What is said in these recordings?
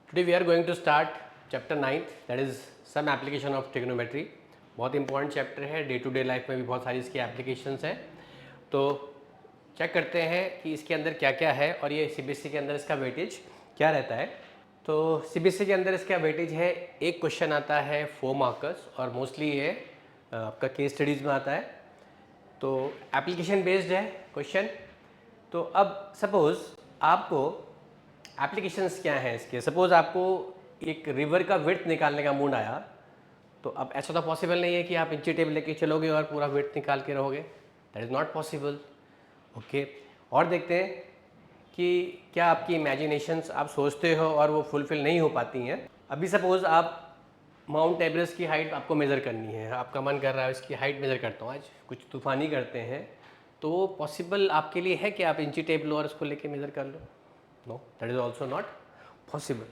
Today we are going to start chapter 9th, that is some application of trigonometry. बहुत important chapter है, day to day life में भी बहुत सारी इसकी एप्लीकेशंस हैं. तो चेक करते हैं कि इसके अंदर क्या क्या है और ये सीबीएसई के अंदर इसका वेटेज क्या रहता है. तो सीबीएसई के अंदर इसका वेटेज है, एक क्वेश्चन आता है 4 मार्कर्स और मोस्टली ये आपका केस स्टडीज़ में आता है. तो एप्लीकेशन बेस्ड है क्वेश्चन. तो अब सपोज़ आपको एप्लीकेशंस क्या हैं इसके, सपोज़ आपको एक रिवर का विड्थ निकालने का मूड आया, तो अब ऐसा तो पॉसिबल नहीं है कि आप इंची टेप लेके चलोगे और पूरा विड्थ निकाल के रहोगे. That is not possible. Okay, और देखते हैं कि क्या आपकी इमेजिनेशंस आप सोचते हो और वो फुलफिल नहीं हो पाती हैं. अभी सपोज़ आप माउंट एवरेस्ट की हाइट आपको मेज़र करनी है, आपका मन कर रहा है इसकी हाइट मेज़र करता हूँ, आज कुछ तूफ़ानी करते हैं, तो वो पॉसिबल आपके लिए है कि आप इंची टेप लो और उसको लेके मेज़र कर लो? No, that is also not possible.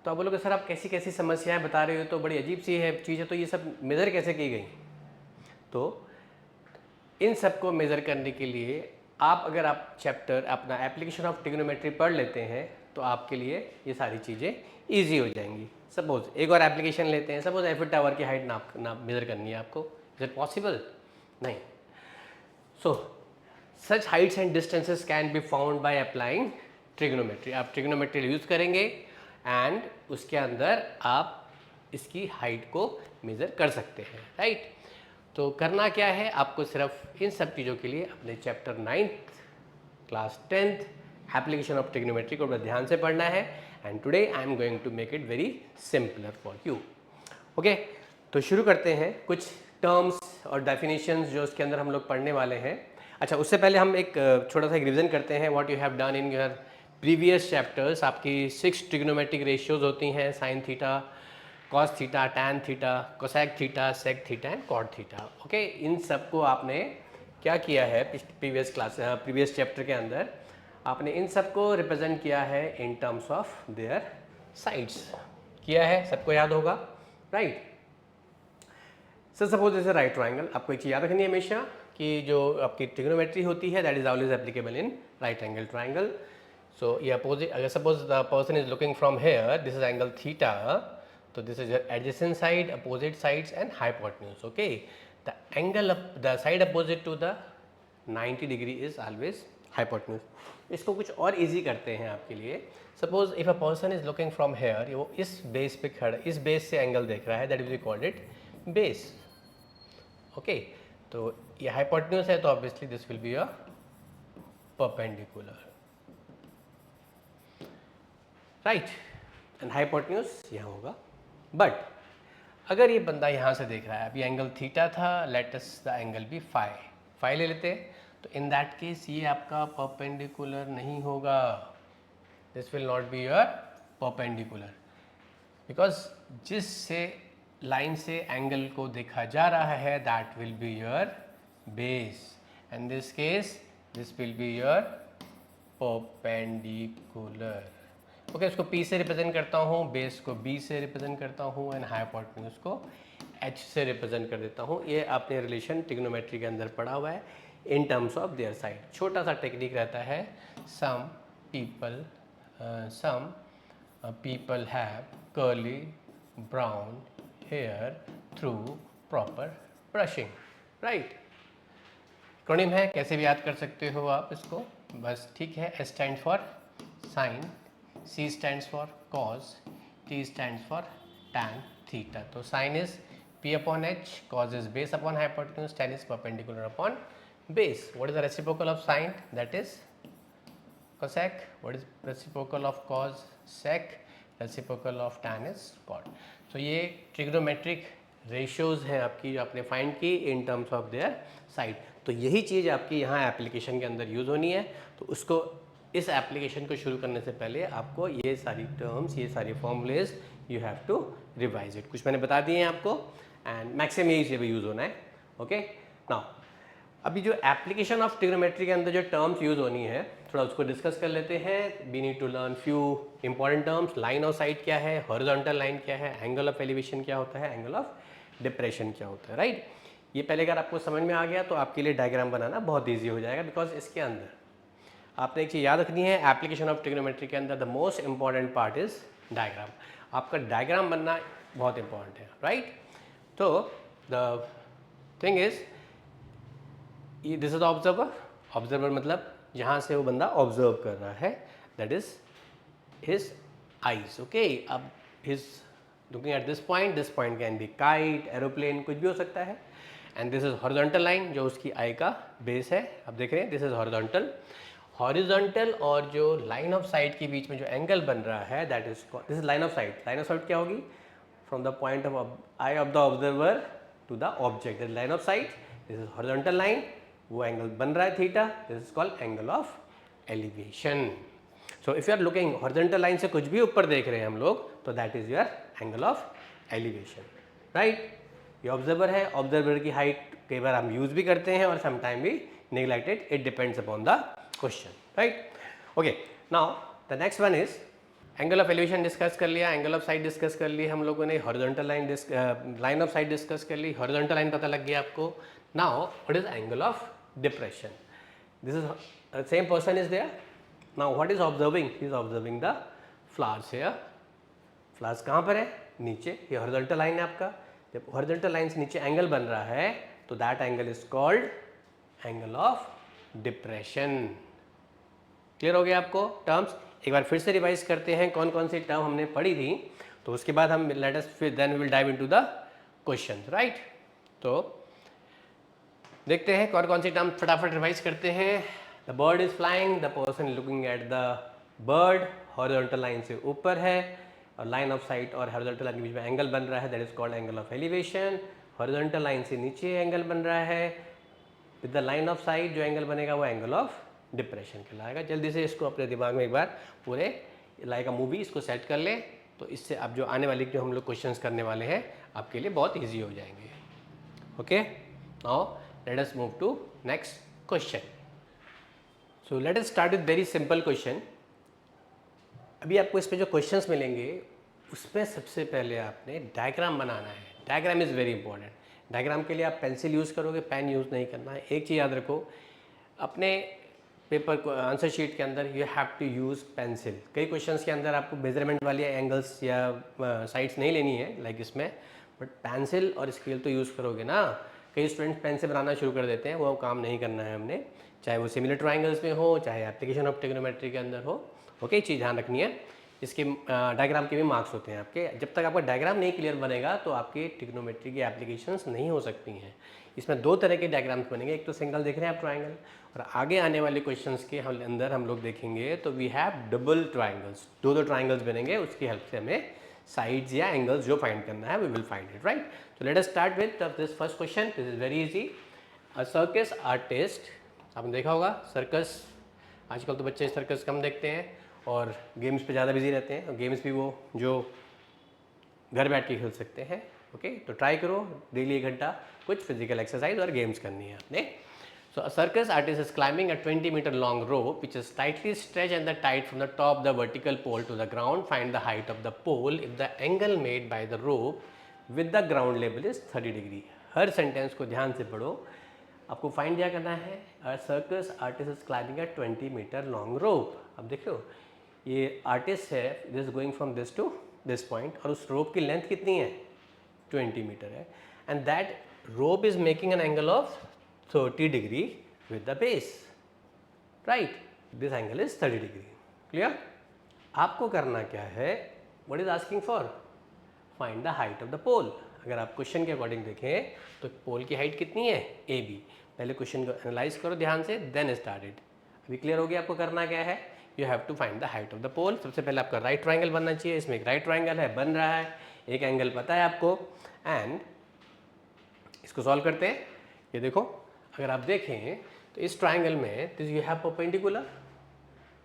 तो आप बोलोगे सर आप कैसी कैसी समस्याएं बता रहे हो, तो बड़ी अजीब सी है चीज़ है, तो ये सब मेज़र कैसे की गई? तो इन सब को मेज़र करने के लिए अगर आप चैप्टर अपना एप्लीकेशन ऑफ ट्रिग्नोमेट्री पढ़ लेते हैं तो आपके लिए ये सारी चीज़ें ईजी हो जाएंगी. सपोज़ एक और एप्लीकेशन लेते हैं, सपोज़ एफिल टावर की हाइट नाप मेज़र करनी है आपको. Is it possible? नहीं. So such heights and distances can be found by applying trigonometry. आप ट्रिग्नोमेट्री यूज़ करेंगे एंड उसके अंदर आप इसकी हाइट को मेज़र कर सकते हैं, राइट. तो करना क्या है, आपको सिर्फ इन सब चीज़ों के लिए अपने chapter 9th class 10th application of trigonometry को बड़ा ध्यान से पढ़ना है. And today I am going to make it very simpler for you. Okay, तो शुरू करते हैं. कुछ टर्म्स और डेफिनेशंस जो इसके अंदर हम लोग पढ़ने वाले हैं. अच्छा, उससे पहले हम एक छोटा सा रिवीजन करते हैं. What you have done in your previous chapters. आपकी 6 ट्रिग्नोमेट्रिक रेशियोज होती हैं, sine theta, cos theta, tan theta, cosec theta, sec theta and cot theta. Okay, इन सब को आपने क्या किया है प्रीवियस चैप्टर के अंदर, आपने इन सब को रिप्रेजेंट किया है in terms of there sides किया है. सबको याद होगा, right. Sir suppose is a right triangle. आपको एक चीज़ याद रखनी है हमेशा कि जो आपकी ट्रिग्नोमेट्री होती है that is always applicable in right angle triangle. So ये अपोजिट, अगर suppose the person is looking from here, this is angle theta, so this is your adjacent side, opposite sides and hypotenuse. Okay, the angle of the side opposite to the 90 degree is always hypotenuse. इसको कुछ और easy करते हैं आपके लिए. Suppose if a person is looking from hair, वो इस base पे खड़ा, इस बेस से एंगल देख रहा है, that is called it base. Okay, तो ये हाइपोटेन्यूज है, तो obviously this will be a perpendicular, right. And hypotenuse यहाँ होगा. बट अगर ये बंदा यहाँ से देख रहा है, अभी एंगल थीटा था, let us the angle be phi ले लेते हैं, तो इन दैट केस ये आपका परपेंडिकुलर नहीं होगा. This will not be your perpendicular, because जिस से लाइन से एंगल को देखा जा रहा है that will be your base. And this case this will be your perpendicular. Okay, उसको P से रिप्रेजेंट करता हूँ, बेस को B से रिप्रेजेंट करता हूँ एंड हाइपोटेन्यूज को H से रिप्रेजेंट कर देता हूँ. ये आपने रिलेशन ट्रिग्नोमेट्री के अंदर पढ़ा हुआ है in terms of their side. छोटा सा टेक्निक रहता है. Some people have curly brown hair through proper brushing, right. Acronym है, कैसे भी याद कर सकते हो आप इसको, बस ठीक है. S stand for sine, C stands for cos, T stands for tan theta. तो sin is P upon H, cos is base upon hypotenuse, tan is perpendicular upon base. What is the reciprocal of sin? That is cosec. What is reciprocal of cos? Sec. Reciprocal of tan is cot. So ये trigonometric ratios हैं आपकी, जो आपने find की इन terms of their side. तो यही चीज़ आपकी यहाँ एप्लीकेशन के अंदर यूज़ होनी है. तो उसको, इस एप्लीकेशन को शुरू करने से पहले आपको ये सारी टर्म्स, ये सारी formulas you have to revise it. कुछ मैंने बता दिए हैं आपको एंड मैक्सिमम यही से भी यूज़ होना है. ओके, नाउ अभी जो एप्लीकेशन ऑफ ट्रिग्नोमेट्री के अंदर जो टर्म्स यूज़ होनी है, थोड़ा उसको डिस्कस कर लेते हैं. We need to learn few important terms. Line of sight क्या है, हॉरिजॉन्टल लाइन क्या है, एंगल ऑफ एलिवेशन क्या होता है, एंगल ऑफ डिप्रेशन क्या होता है, राइट. ये पहले अगर आपको समझ में आ गया तो आपके लिए डायग्राम बनाना बहुत ईजी हो जाएगा, बिकॉज इसके अंदर आपने एक चीज़ याद रखनी है. एप्लीकेशन ऑफ ट्रिग्नोमेट्री के अंदर the most important part is diagram. आपका डायग्राम बनना बहुत इंपॉर्टेंट है, राइट। तो the thing is, this is observer. Observer मतलब जहाँ से वो बंदा ऑब्जर्व कर रहा है, that is his eyes, okay. अब his looking at this point can be kite, aeroplane, कुछ भी हो सकता है। And this is horizontal line, जो उसकी आई का बेस है। अब देख रहे हैं, दिस इज हॉरिजॉन्टल। हॉरिजॉन्टल और जो लाइन ऑफ साइट के बीच में जो एंगल बन रहा है, that is, this is line of sight. Line of sight क्या होगी? From the point of eye of the observer to the object, that line of sight. This is horizontal line, वो angle बन रहा है theta, this is called angle of elevation. So if you are looking horizontal line से कुछ भी ऊपर देख रहे हैं हम लोग, तो that is your angle of elevation, right. ये ऑब्जर्वर है, ऑब्जर्वर की हाइट कई बार हम यूज भी करते हैं और समटाइम भी neglected, it depends upon the question, right. Okay, now the next one is angle of elevation discuss कर लिया, एंगल ऑफ साइड डिस्कस कर ली हम लोगों ने, horizontal line line of side discuss कर ली, हॉरिजॉन्टल लाइन पता लग गया आपको। Now what is angle of depression? This is same person is there. Now what is observing? He is observing the flowers here. Flowers कहाँ पर है? नीचे। ये हॉरिजॉन्टल लाइन है आपका। जब हॉरिजॉन्टल लाइन से नीचे एंगल बन रहा है, तो that angle is called angle of depression. Clear हो गया आपको टर्म्स? एक बार फिर से रिवाइज करते हैं कौन कौन सी टर्म हमने पढ़ी थी, तो उसके बाद हम लेट अस फिर then we will dive into the question, right. तो देखते हैं कौन कौन सी टर्म, फटाफट रिवाइज करते हैं। The bird is flying, the person looking at the bird, horizontal line से ऊपर है और लाइन ऑफ साइट और हॉरिजॉन्टल लाइन के बीच में एंगल बन रहा है, that is called angle of elevation. Horizontal line से नीचे एंगल बन रहा है with the line of site, जो एंगल बनेगा वो एंगल ऑफ डिप्रेशन कहलाएगा। जल्दी से इसको अपने दिमाग में एक बार पूरे लाइक अ मूवी इसको सेट कर ले, तो इससे अब जो आने वाली जो हम लोग क्वेश्चंस करने वाले हैं आपके लिए बहुत इजी हो जाएंगे। Okay, now let us move to next question. So let us start with very simple question. अभी आपको इसमें जो क्वेश्चंस मिलेंगे उसमें सबसे पहले आपने डायग्राम बनाना है। Diagram is very important. Diagram के लिए आप पेंसिल यूज़ करोगे, पेन यूज़ नहीं करना है। एक चीज़ याद रखो, अपने पेपर को आंसर शीट के अंदर you have to use pencil. कई क्वेश्चंस के अंदर आपको मेजरमेंट वाली एंगल्स या साइड्स नहीं लेनी है लाइक इसमें, बट पेंसिल और स्केल तो यूज़ करोगे ना। कई स्टूडेंट्स पेन से बनाना शुरू कर देते हैं, वो काम नहीं करना है हमने, चाहे वो सिमिलर ट्राइंगल्स में हो, चाहे एप्लीकेशन ऑफ ट्रिग्नोमेट्री के अंदर हो। ओके, चीज़ ध्यान रखनी है। इसके डायग्राम के भी मार्क्स होते हैं आपके। जब तक आपका डायग्राम नहीं क्लियर बनेगा तो आपकी ट्रिग्नोमेट्री की एप्लीकेशंस नहीं हो सकती हैं। इसमें दो तरह के डायग्राम्स बनेंगे, एक तो सिंगल देख रहे हैं आप ट्राइंगल, और आगे आने वाले क्वेश्चंस के अंदर हम लोग देखेंगे तो वी हैव डबल ट्राइंगल्स, दो ट्राइंगल्स बनेंगे, उसकी हेल्प से हमें साइड्स या एंगल्स जो फाइंड करना है we will find it, right. तो let us start with this first question. This is very easy. A circus artist, आपने देखा होगा सर्कस, आजकल तो बच्चे सर्कस कम देखते हैं और गेम्स पे ज़्यादा बिजी रहते हैं, और गेम्स भी वो जो घर बैठ के खेल सकते हैं। ओके, तो ट्राई करो डेली 1 घंटा कुछ फिजिकल एक्सरसाइज और गेम्स करनी है आपने। So a circus artist is climbing a 20 metre long rope which is tightly stretched and the tight from the top the vertical pole to the ground. Find the height of the pole if the angle made by the rope with the ground level is 30 degree. हर sentence को ध्यान से पढ़ो, आपको find क्या करना है। A circus artist is climbing a 20 metre long rope. अब देखो ये आर्टिस्ट है, this going from this to this point, और उस रोप की लेंथ कितनी है? 20 मीटर है, and that rope is making an angle of 30 degree with the base, right. This angle is 30 degree. Clear? आपको करना क्या है, what is asking for? Find the height of the pole. अगर आप क्वेश्चन के अकॉर्डिंग देखें तो पोल की हाइट कितनी है? A B. पहले क्वेश्चन को एनालाइज करो ध्यान से, देन स्टार्ट इट। अभी क्लियर हो गया आपको करना क्या है? You have to find the height of the pole. सबसे पहले आपका राइट ट्राइंगल बनना चाहिए। इसमें एक राइट ट्राइंगल है, बन रहा है, एक एंगल पता है आपको, एंड इसको सॉल्व करते हैं। ये देखो, अगर आप देखें तो इस ट्राइंगल में this you have perpendicular,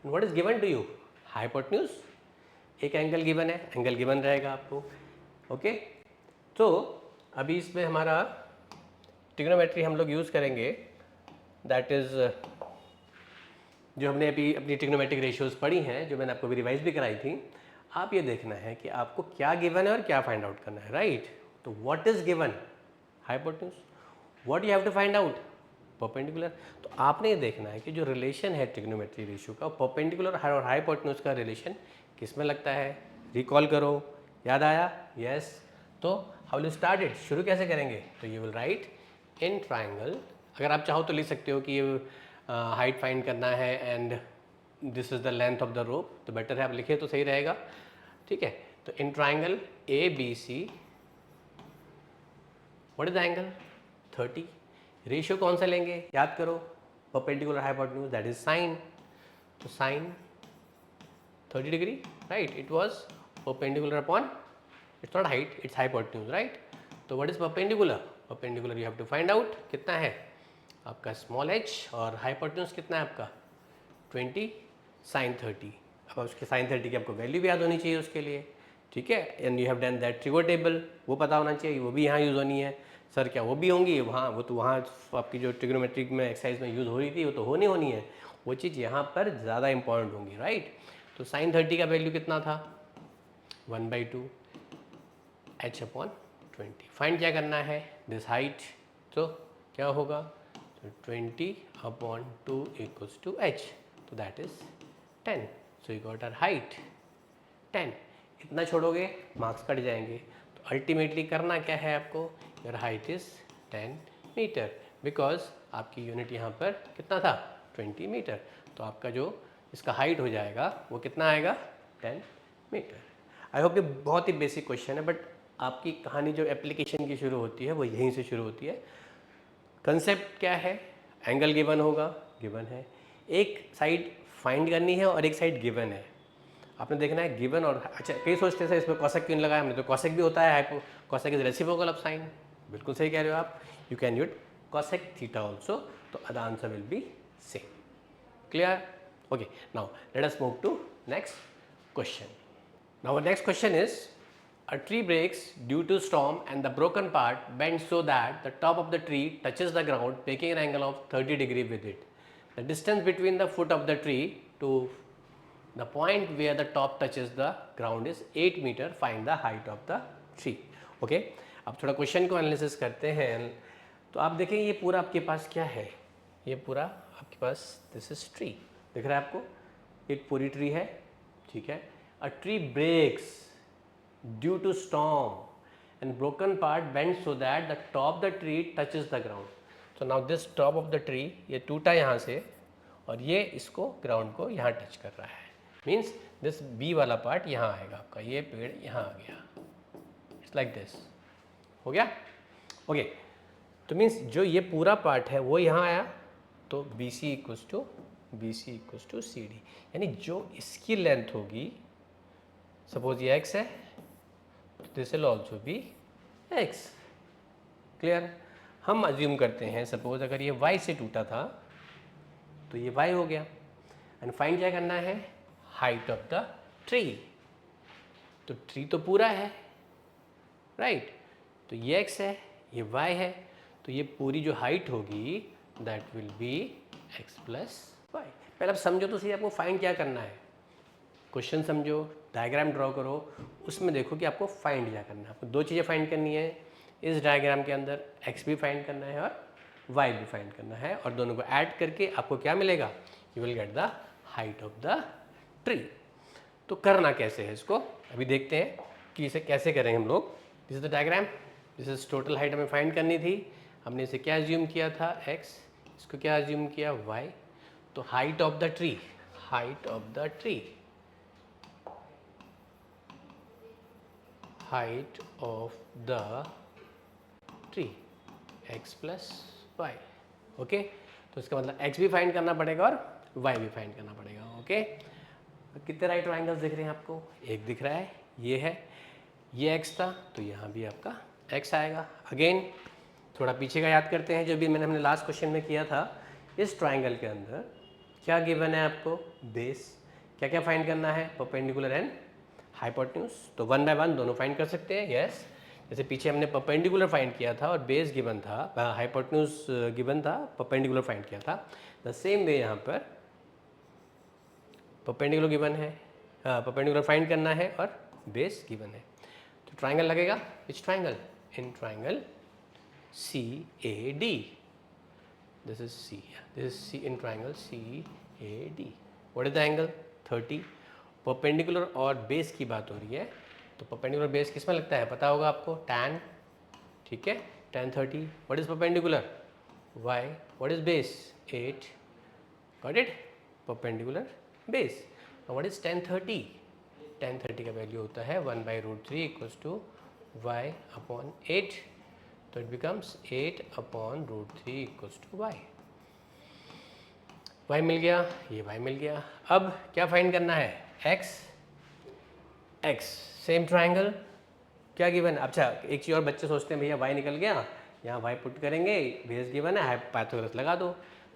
what is given to you? Hypotenuse. एक एंगल गिवन है, एंगल गिवन रहेगा आपको। ओके, तो अभी इसमें हमारा ट्रिग्नोमेट्री हम लोग यूज़ करेंगे, दैट इज़ जो हमने अभी अपनी ट्रिग्नोमेट्रिक रेशियोज पढ़ी हैं, जो मैंने आपको भी रिवाइज भी कराई थी। आप ये देखना है कि आपको क्या गिवन है और क्या फाइंड आउट करना है, राइट। तो what is given? Hypotenuse. What you have to find out? Perpendicular. तो आपने ये देखना है कि जो रिलेशन है ट्रिग्नोमेट्री रेशियो का, परपेंडिकुलर और हाइपोटेन्यूज का रिलेशन किस में लगता है? रिकॉल करो, याद आया? यस। तो हाउ विल स्टार्ट इट, शुरू कैसे करेंगे? तो you will write in triangle, अगर आप चाहो तो लिख सकते हो कि ये हाइट फाइंड करना है and this is the length of the rope, तो बेटर है आप लिखे तो सही रहेगा, ठीक है। तो in triangle A B C, what is the angle? 30। Ratio कौन सा लेंगे, याद करो, perpendicular hypotenuse, that is sine. तो sine 30 degree, right, it was perpendicular upon, it's not height, it's hypotenuse, right. तो what is perpendicular? Perpendicular you have to find out कितना है आपका स्मॉल h, और हाइपोटेन्यूज कितना है आपका 20 साइन 30। अब उसके साइन 30 की आपको वैल्यू भी याद होनी चाहिए उसके लिए, ठीक है। And you have done that trigo table, वो पता होना चाहिए, वो भी यहाँ यूज़ होनी है। सर क्या वो भी होंगी वहाँ? वो तो वहाँ आपकी जो ट्रिग्नोमेट्रिक में एक्सरसाइज में यूज़ हो रही थी वो तो होनी होनी है, वो चीज़ यहाँ पर ज़्यादा इंपॉर्टेंट होंगी, राइट। तो साइन 30 का वैल्यू कितना था? 1/2 h अपॉन 20। फाइंड क्या करना है? दिस हाइट, तो क्या होगा? तो 20 अपॉन 2 इक्वल्स टू h, तो that is 10। So you got our height 10। इतना छोड़ोगे मार्क्स कट जाएंगे, तो अल्टीमेटली करना क्या है आपको? Your height is 10 metre, because आपकी यूनिट यहाँ पर कितना था? 20 मीटर। तो आपका जो इसका हाइट हो जाएगा वो कितना आएगा? 10 मीटर। आई होप ये बहुत ही बेसिक क्वेश्चन है, बट आपकी कहानी जो एप्लीकेशन की शुरू होती है वो यहीं से शुरू होती है। कंसेप्ट क्या है? एंगल गिवन होगा, गिवन है, एक साइड फाइंड करनी है और एक साइड गिवन है, आपने देखना है गिवन और, अच्छा कई सोचते थे इसमें कॉसेक क्यों लगाया हमने, तो कॉसेक भी होता है, hypo cosec is reciprocal of sine, बिल्कुल सही कह रहे हो आप, you can use cosec theta also, तो the answer will be same. Clear? Okay, now let us move to next question. Now our next question is, a tree breaks due to storm and the broken part bends so that the top of the tree touches the ground, making an angle of 30 degree with it. The distance between the foot of the tree to the point where the top touches the ground is 8 meter. Find the height of the tree. Okay, अब थोड़ा question को analysis करते हैं। तो आप देखें ये पूरा आपके पास क्या है, ये पूरा आपके पास दिस इज ट्री, दिख रहा है आपको, एक पूरी ट्री है, ठीक है। A tree breaks due to storm and broken part bends so that the top of the tree touches the ground. So now this top of the tree ये टूटा यहाँ से और ये इसको ग्राउंड को यहाँ टच कर रहा है, मीन्स दिस बी वाला पार्ट यहाँ आएगा आपका, ये पेड़ यहाँ आ गया, इट्स लाइक दिस, हो गया? ओके, तो मीन्स जो ये पूरा पार्ट है वो यहाँ आया, तो B C equals to C D, यानी जो इसकी लेंथ होगी, सपोज ये x है, this will also be x। Clear? हम अज्यूम करते हैं सपोज अगर ये y से टूटा था तो ये y हो गया, एंड फाइंड क्या करना है? Height of the tree. तो ट्री तो पूरा है, राइट, तो ये x है, ये y है, तो ये पूरी जो हाइट होगी that will be x plus y. पहले आप समझो तो सही, आपको फाइंड क्या करना है, क्वेश्चन समझो, डायग्राम ड्रॉ करो, उसमें देखो कि आपको फाइंड क्या करना है। आपको दो चीज़ें फाइंड करनी है इस डायग्राम के अंदर, x भी फाइंड करना है और y भी फाइंड करना है, और दोनों को ऐड करके आपको क्या मिलेगा? You will get the height of the tree. तो करना कैसे है इसको अभी देखते हैं कि इसे कैसे करेंगे हम लोग। This is the diagram, this is total height हमें फाइंड करनी थी, हमने इसे क्या एज्यूम किया था? x, इसको क्या एज्यूम किया? y। तो height of the tree, height of the tree, height of the tree x plus y। Okay, तो इसका मतलब x भी फाइंड करना पड़ेगा और y भी फाइंड करना पड़ेगा। ओके, कितने राइट ट्राइंगल्स दिख रहे हैं आपको? एक दिख रहा है, ये है, ये x था, तो यहाँ भी आपका x आएगा। अगेन थोड़ा पीछे का याद करते हैं, जो भी हमने लास्ट क्वेश्चन में किया था। इस ट्राइंगल के अंदर क्या गिवन है आपको? बेस। क्या क्या फाइंड करना है? Perpendicular and hypotenuse. तो वन बाय वन दोनों फाइंड कर सकते हैं, यस। जैसे पीछे हमने परपेंडिकुलर फाइंड किया था और बेस गिवन था, हाइपोटेन्यूज गिवन था, परपेंडिकुलर फाइंड किया था। द सेम वे यहाँ पर परपेंडिकुलर गिवन है, परपेंडिकुलर फाइंड करना है और बेस गिवन है। तो ट्राइंगल लगेगा, which triangle? In triangle C A D, this is C, this is C in triangle C A D. What is the angle? 30। Perpendicular और बेस की बात हो रही है, तो परपेंडिकुलर बेस किस में लगता है पता होगा आपको, tan, ठीक है, tan 30. What is perpendicular, y. What is base, 8. Got it, perpendicular base. What is tan 30, tan 30 का वैल्यू होता है 1/√3 इक्वल्स टू y अपॉन 8. तो it becomes 8/√3 equals to y. y मिल गया, ये y मिल गया. अब क्या फाइंड करना है, x सेम ट्राइंगल क्या गिवन. अच्छा एक चीज़ और बच्चे सोचते हैं भैया y निकल गया, यहाँ y पुट करेंगे, बेस गिवन है, पाइथागोरस लगा दो,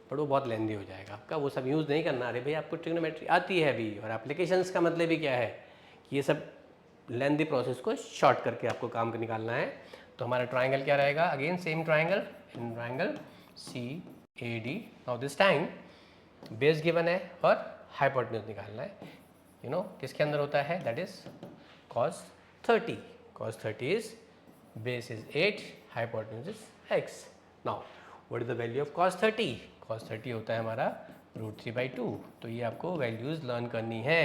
पर वो बहुत लेंदी हो जाएगा आपका, वो सब यूज़ नहीं करना. अरे भैया आपको ट्रिग्नोमेट्री आती है अभी, और एप्लीकेशंस का मतलब ही क्या है कि ये सब लेंदी प्रोसेस को शॉर्ट करके आपको काम का निकालना है. तो हमारा ट्राइंगल क्या रहेगा, again same triangle, in triangle CAD. Now this time base given है और हाइपोटेन्यूज निकालना है. यू नो किसके अंदर होता है, that is cos 30. cos 30 is base is 8, hypotenuse is x. Now what is the value of cos 30? cos 30 होता है हमारा √3/2. तो ये आपको वैल्यूज़ लर्न करनी है.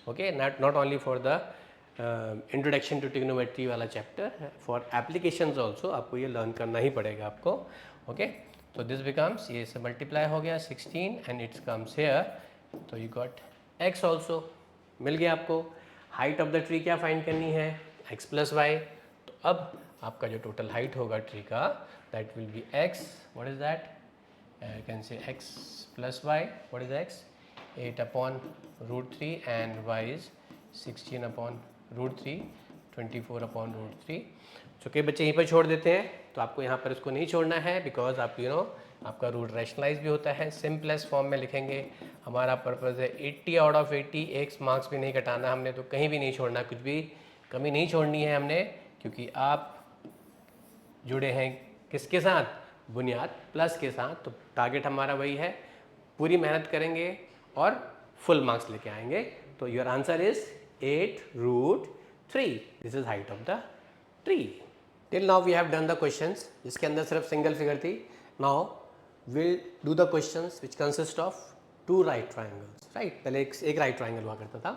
Okay, not only for the introduction to trigonometry वाला चैप्टर, फॉर एप्लीकेशंस ऑल्सो आपको ये लर्न करना ही पड़ेगा आपको. ओके, तो दिस बिकम्स, ये से मल्टीप्लाई हो गया 16 एंड इट्स कम्स हेयर, तो यू गॉट x ऑल्सो मिल गया आपको. हाइट ऑफ द ट्री क्या फाइंड करनी है, x प्लस वाई. तो अब आपका जो टोटल हाइट होगा ट्री का, that will be x. What is that, you can say x plus y. What is x, 8/√3 and y is 16/√3, 24/√3. जो कई बच्चे यहीं पर छोड़ देते हैं, तो आपको यहाँ पर इसको नहीं छोड़ना है, बिकॉज आप यू नो आपका रूट रैशनलाइज भी होता है, सिंपलेस्ट फॉर्म में लिखेंगे. हमारा पर्पज़ है 80 आउट ऑफ 80, एक मार्क्स भी नहीं घटाना हमने, तो कहीं भी नहीं छोड़ना, कुछ भी कमी नहीं छोड़नी है हमने, क्योंकि आप जुड़े हैं किसके साथ, बुनियाद प्लस के साथ. तो टारगेट हमारा वही है, पूरी मेहनत करेंगे और फुल मार्क्स लेके आएंगे. तो your answer is 8√3. This is height of the tree. Till now we have done the questions जिसके अंदर सिर्फ सिंगल फिगर थी. Now will do the questions which consist of 2 right triangles. Right, पहले एक right triangle हुआ करता था,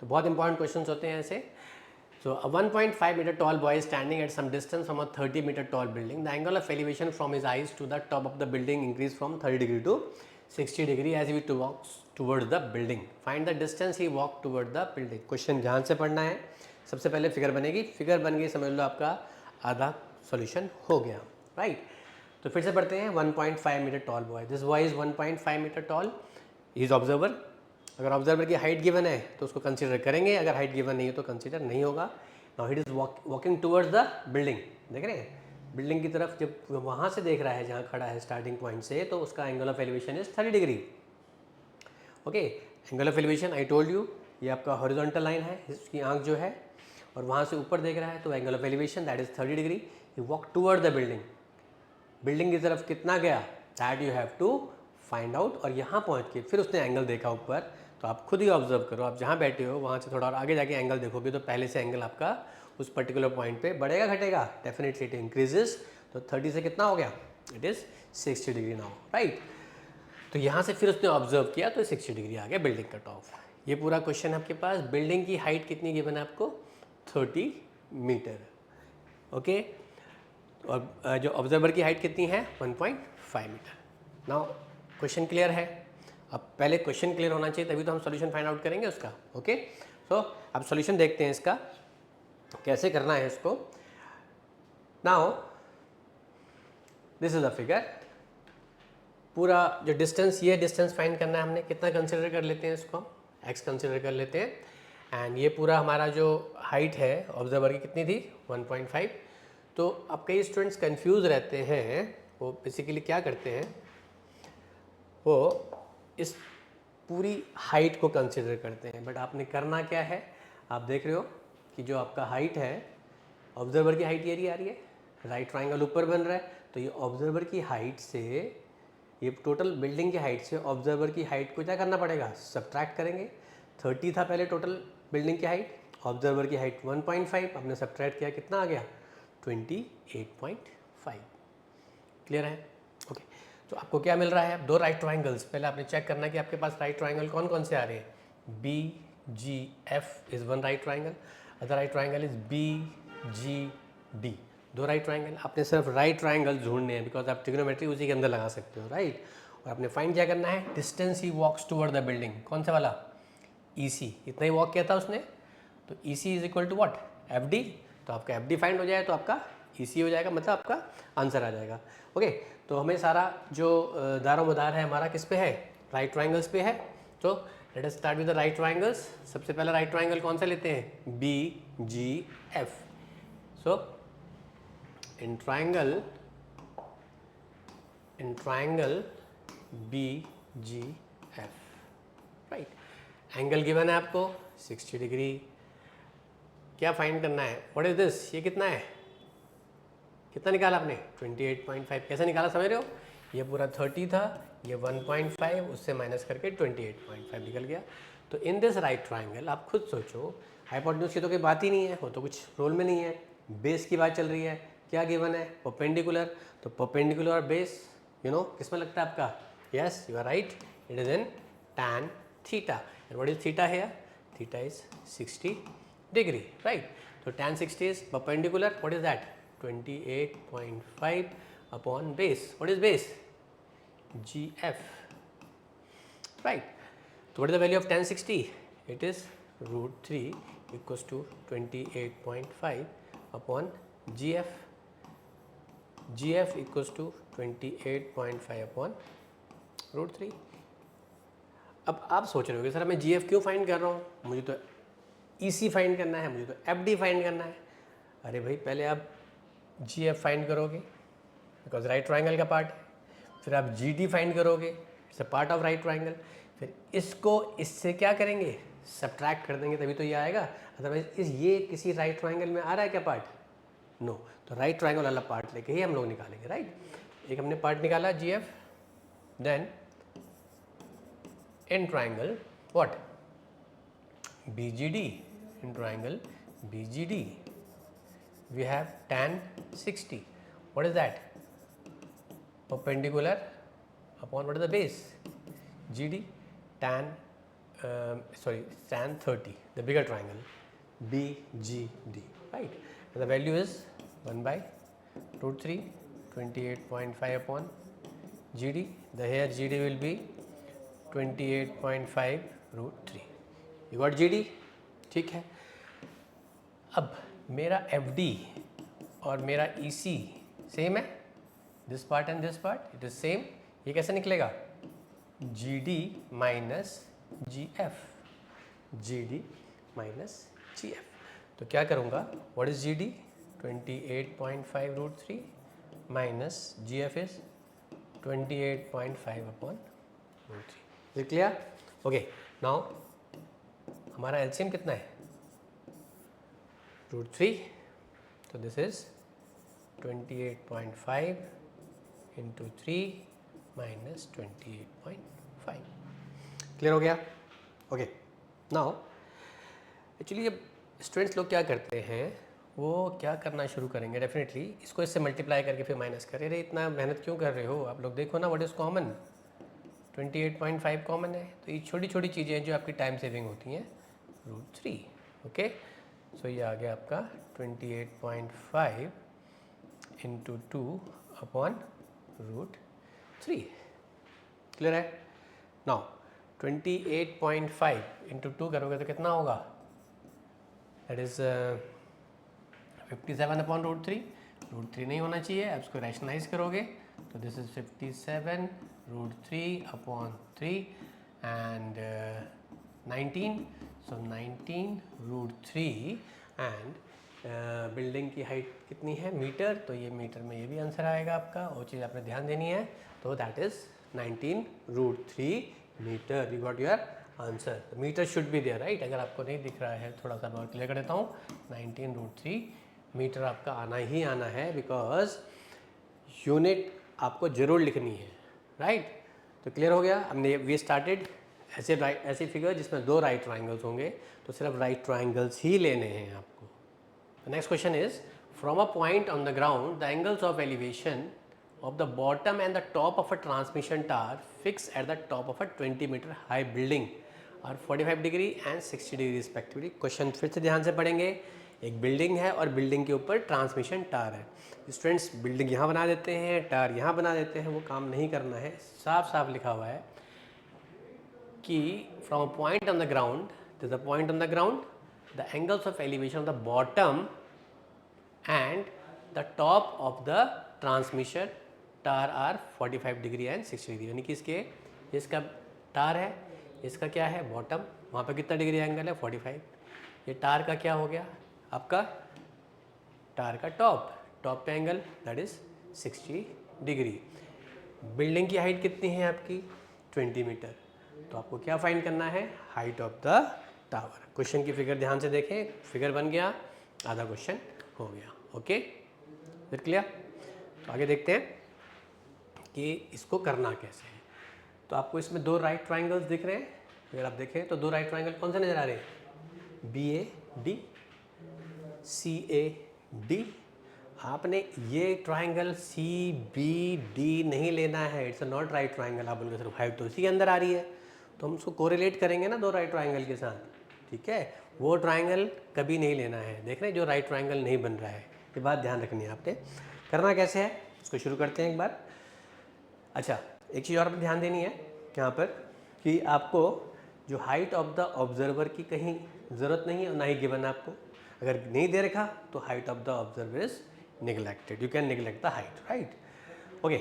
तो बहुत इंपॉर्टेंट क्वेश्चंस होते हैं ऐसे. So a 1.5 meter tall boy is standing at some distance from a 30 meter tall building. The angle of elevation from his eyes to the top of the building increased from 30 degree to 60 degree as he walks towards the building. Find the distance he walked toward the building. Question ध्यान से पढ़ना है. सबसे पहले figure बनेगी, figure बन गई समझ लो आपका आधा सॉल्यूशन हो गया. राइट, तो फिर से पढ़ते हैं. 1.5 metre tall boy, this boy is 1.5 metre tall, he is observer. अगर ऑब्जर्वर की हाइट गिवन है तो उसको कंसीडर करेंगे, अगर हाइट गिवन नहीं है तो कंसीडर नहीं होगा. Now it is walking towards the building. देख रहे हैं बिल्डिंग की तरफ, जब वहाँ से देख रहा है जहाँ खड़ा है स्टार्टिंग पॉइंट से, तो उसका angle of elevation is 30 degree. Okay, angle of elevation I told you, ये आपका हॉरिजॉन्टल लाइन है, इसकी आंख जो है, और वहाँ से ऊपर देख रहा है, तो angle of elevation that is 30 degree. He walk toward the building. Building की तरफ कितना गया, that you have to find out. और यहाँ पहुँच के फिर उसने एंगल देखा ऊपर, तो आप खुद ही ऑब्जर्व करो. आप जहाँ बैठे हो वहाँ से थोड़ा और आगे जाके एंगल देखोगे, तो पहले से एंगल आपका उस पर्टिकुलर पॉइंट पे बढ़ेगा घटेगा, डेफिनेटली इट इंक्रीजेस. तो 30 से कितना हो गया, it is 60 degree now. Right, तो यहाँ से फिर उसने ऑब्जर्व किया तो 60 डिग्री आ गया बिल्डिंग का टॉप. ये पूरा क्वेश्चन आपके पास. बिल्डिंग की हाइट कितनी गिवन है आपको, 30 मीटर. ओके, और जो ऑब्जर्वर की हाइट कितनी है, 1.5 मीटर. नाउ क्वेश्चन क्लियर है. अब पहले क्वेश्चन क्लियर होना चाहिए, तभी तो हम सॉल्यूशन फाइंड आउट करेंगे उसका. ओके, सो अब सॉल्यूशन देखते हैं इसका कैसे करना है इसको. Now this is the figure. पूरा जो डिस्टेंस, ये डिस्टेंस फाइंड करना है हमने, कितना कंसिडर कर लेते हैं इसको, x कंसिडर कर लेते हैं. एंड ये पूरा हमारा जो हाइट है ऑब्जर्वर की कितनी थी, 1.5. तो अब कई स्टूडेंट्स कंफ्यूज रहते हैं, वो बेसिकली क्या करते हैं, वो इस पूरी हाइट को कंसिडर करते हैं. बट आपने करना क्या है, आप देख रहे हो कि जो आपका हाइट है, ऑब्जर्वर की हाइट ये आ रही है, राइट ट्राइंगल ऊपर बन रहा है, तो ये ऑब्जर्वर की हाइट से, ये टोटल बिल्डिंग की हाइट से ऑब्जर्वर की हाइट को क्या करना पड़ेगा, सब्ट्रैक्ट करेंगे. 30 था पहले टोटल बिल्डिंग की हाइट, ऑब्जर्वर की हाइट 1.5, हमने सब्ट्रैक्ट किया, कितना आ गया, 28.5. क्लियर है. ओके, तो आपको क्या मिल रहा है, 2 राइट ट्राइंगल्स. पहले आपने चेक करना कि आपके पास राइट ट्राइंगल कौन कौन से आ रहे हैं, B G F is one right triangle, other right triangle is B G D, दो राइट ट्राइंगल। आपने सिर्फ राइट ट्राइंगल ढूंढने हैं बिकॉज आप ट्रिग्नोमेट्री उसी के अंदर लगा सकते हो, राइट। और आपने फाइंड क्या करना है, distance he walks toward the building, कौन सा वाला, ई सी, इतना ही वॉक किया था उसने, तो E C is equal to what, F D. तो आपका एफ डी फाइंड हो जाए तो आपका ई सी हो जाएगा, मतलब आपका आंसर आ जाएगा। ओके, तो हमें सारा जो दारोमदार है हमारा किस पे है, राइट ट्राइंगल्स पे है। तो let us start with the right triangles. सबसे पहला राइट ट्राइंगल कौन सा लेते हैं, B G F. So in triangle B G F, right, angle given है आपको 60 डिग्री। क्या फाइंड करना है, व्हाट इज दिस, ये कितना है, कितना निकाला आपने 28.5, कैसे निकाला समझ रहे हो, ये पूरा 30 था, ये 1.5 उससे माइनस करके 28.5 निकल गया। तो इन दिस राइट ट्राइंगल आप खुद सोचो, हाइपोटेन्यूज की तो कोई बात ही नहीं है, वो तो कुछ रोल में नहीं है, बेस की बात चल रही है। क्या गिवन है, परपेंडिकुलर, तो परपेंडिकुलर और बेस यू नो किस में लगता है आपका, yes you are right, it is in tan theta, and what is theta here, theta is 60 degree, right. तो tan 60 is perpendicular, what is that 28.5 upon base. What is base? GF. Right. So what is the value of tan 60? It is root 3 equals to 28.5 upon GF. GF equals to 28.5 upon root 3. अब आप सोच रहे हो कि sir मैं GF क्यों find कर रहा हूँ, मुझे तो EC फाइंड करना है, मुझे तो FD फाइंड करना है। अरे भाई पहले आप जी एफ फाइंड करोगे बिकॉज राइट ट्राइंगल का पार्ट है, फिर आप जी डी फाइंड करोगे, it's a part of right triangle, फिर इसको इससे क्या करेंगे, सब्ट्रैक्ट कर देंगे तभी तो ये आएगा, अदरवाइज ये किसी राइट ट्राइंगल में आ रहा है क्या पार्ट, नो। तो राइट ट्राइंगल वाला पार्ट लेके ही हम लोग निकालेंगे, राइट। एक हमने पार्ट निकाला G F, then in triangle what, B G D, in triangle B G D we have tan 60, what is that, perpendicular upon what is the base, GD, tan tan 30, the bigger triangle BGD, right, and the value is 1 by root 3, 28.5 upon GD, the here GD will be 28.5 root 3, you got GD, ठीक है। अब मेरा FD और मेरा EC same है, this part and this part it is same, ये कैसे निकलेगा, GD minus GF, GD minus GF। तो क्या करूँगा, what is GD, 28.5 root 3 minus GF is 28.5 upon root 3, is clear. Okay, now हमारा एलसीएम कितना है, root 3, so this is 28.5 into 3 minus 28.5, clear हो गया। ओके, नाउ एक्चुअली जब स्टूडेंट्स लोग क्या करते हैं, वो क्या करना शुरू करेंगे, डेफिनेटली इसको इससे मल्टीप्लाई करके फिर माइनस करें, अरे इतना मेहनत क्यों कर रहे हो आप लोग, देखो ना व्हाट इज़ कॉमन, 28.5 कॉमन है, तो ये छोटी छोटी चीज़ें हैं जो आपकी टाइम सेविंग होती हैं, रूट 3, ओके। सो ये आ गया आपका 28.5 इंटू 2 अपॉन रूट 3, क्लियर है। नाउ 28.5 इंटू 2 करोगे तो कितना होगा, that is 57 upon root 3, root 3 नहीं होना चाहिए, आप इसको रैशनलाइज करोगे तो this is 57 root 3 upon 3 and 19, so 19 root 3 and building की हाइट कितनी है, मीटर, तो ये मीटर में ये भी आंसर आएगा आपका, वो चीज़ आपने ध्यान देनी है, तो that is 19 root 3 metre, you got your answer. Metre should be there, right. अगर आपको नहीं दिख रहा है थोड़ा सा और क्लियर कर देता हूँ, 19 रूट 3 मीटर आपका आना ही आना है, बिकॉज यूनिट आपको जरूर लिखनी है, राइट। तो क्लियर हो गया। हमने वी स्टार्टेड ऐसे फिगर जिसमें दो राइट ट्राइंगल्स होंगे, तो सिर्फ राइट ट्राइंगल्स ही लेने हैं आपको। Next question is, from a point on the ground the angles of elevation of the bottom and the top of a transmission tower fixed at the top of a 20 meter high building और 45 degree and 60 degree respectively. Question फिर से ध्यान से पढ़ेंगे। एक building है और building के ऊपर ट्रांसमिशन टावर है। स्टूडेंट्स बिल्डिंग यहाँ बना देते हैं, टावर यहाँ बना देते हैं, वो काम नहीं करना है। साफ साफ लिखा हुआ है कि from a point on the ground, this a point on the ground, the angles of elevation of the bottom and the top of the transmission tower are 45 degree and 60 degree, यानी कि इसका टार है, इसका क्या है बॉटम, वहाँ पर कितना डिग्री एंगल है 45। ये टार का क्या हो गया आपका, टार का टॉप पे angle that is 60 degree. Building की हाइट कितनी है आपकी 20 मीटर। तो आपको क्या फाइंड करना है, height of the tower. Question की फिगर ध्यान से देखें, फिगर बन गया, आधा क्वेश्चन हो गया। ओके फिर क्लियर। तो आगे देखते हैं कि इसको करना कैसे है। तो आपको इसमें दो राइट ट्राइंगल्स दिख रहे हैं, अगर आप देखें तो दो राइट ट्राइंगल कौन से नज़र आ रहे हैं, BAD, CAD। आपने ये ट्राइंगल CBD नहीं लेना है, it's a not right triangle. आप बोलोगे सर हाइट तो इसी के अंदर आ रही है, तो हम उसको कोरिलेट करेंगे ना दो राइट ट्राइंगल के साथ, ठीक है। वो ट्राइंगल कभी नहीं लेना है, देख रहे हैं जो राइट ट्राइंगल नहीं बन रहा है, ये बात ध्यान रखनी है आपने। करना कैसे है उसको शुरू करते हैं एक बार। अच्छा एक चीज़ और पर ध्यान देनी है यहाँ पर कि आपको जो हाइट ऑफ द ऑब्जर्वर की कहीं ज़रूरत नहीं है, ना ही गिवन आपको। अगर नहीं दे रखा तो height of the observer is neglected, you can neglect the height, right. Okay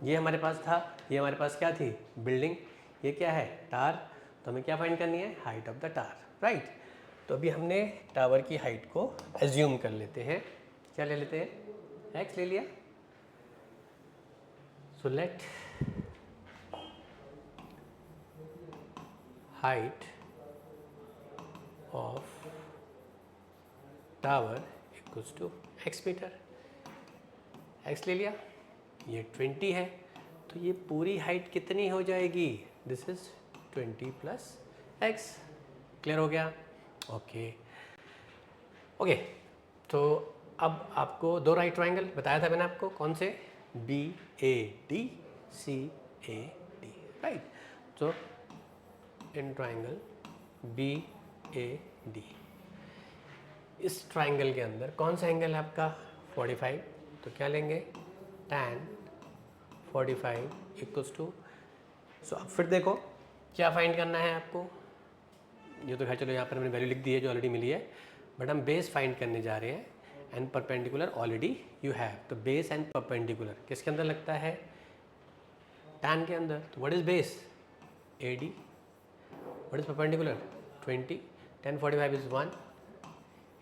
ये हमारे पास था, ये हमारे पास क्या थी बिल्डिंग, ये क्या है टार। तो हमें क्या फाइंड करनी है, height of the tar, right. तो अभी हमने टावर की हाइट को एज्यूम कर लेते हैं, क्या ले लेते हैं, x ले लिया। So let height of tower equals to x metre, x ले लिया, ये 20 है, तो ये पूरी हाइट कितनी हो जाएगी, this is 20 plus x। Clear हो गया, ओके। तो अब आपको दो राइट ट्राइंगल बताया था मैंने आपको, कौन से, BAD CAD, राइट। तो इन ट्राइंगल BAD, इस ट्राइंगल के अंदर कौन सा एंगल है आपका 45, तो क्या लेंगे tan 45 इक्वल्स टू, सो अब फिर देखो क्या फाइंड करना है आपको। ये तो खैर चलो यहाँ पर मैंने वैल्यू लिख दी है जो ऑलरेडी मिली है, बट हम बेस फाइंड करने जा रहे हैं and perpendicular already you have. तो बेस एंड परपेंडिकुलर किसके अंदर लगता है, tan के अंदर। तो what is base, AD, what is perpendicular 20, tan 45 is 1,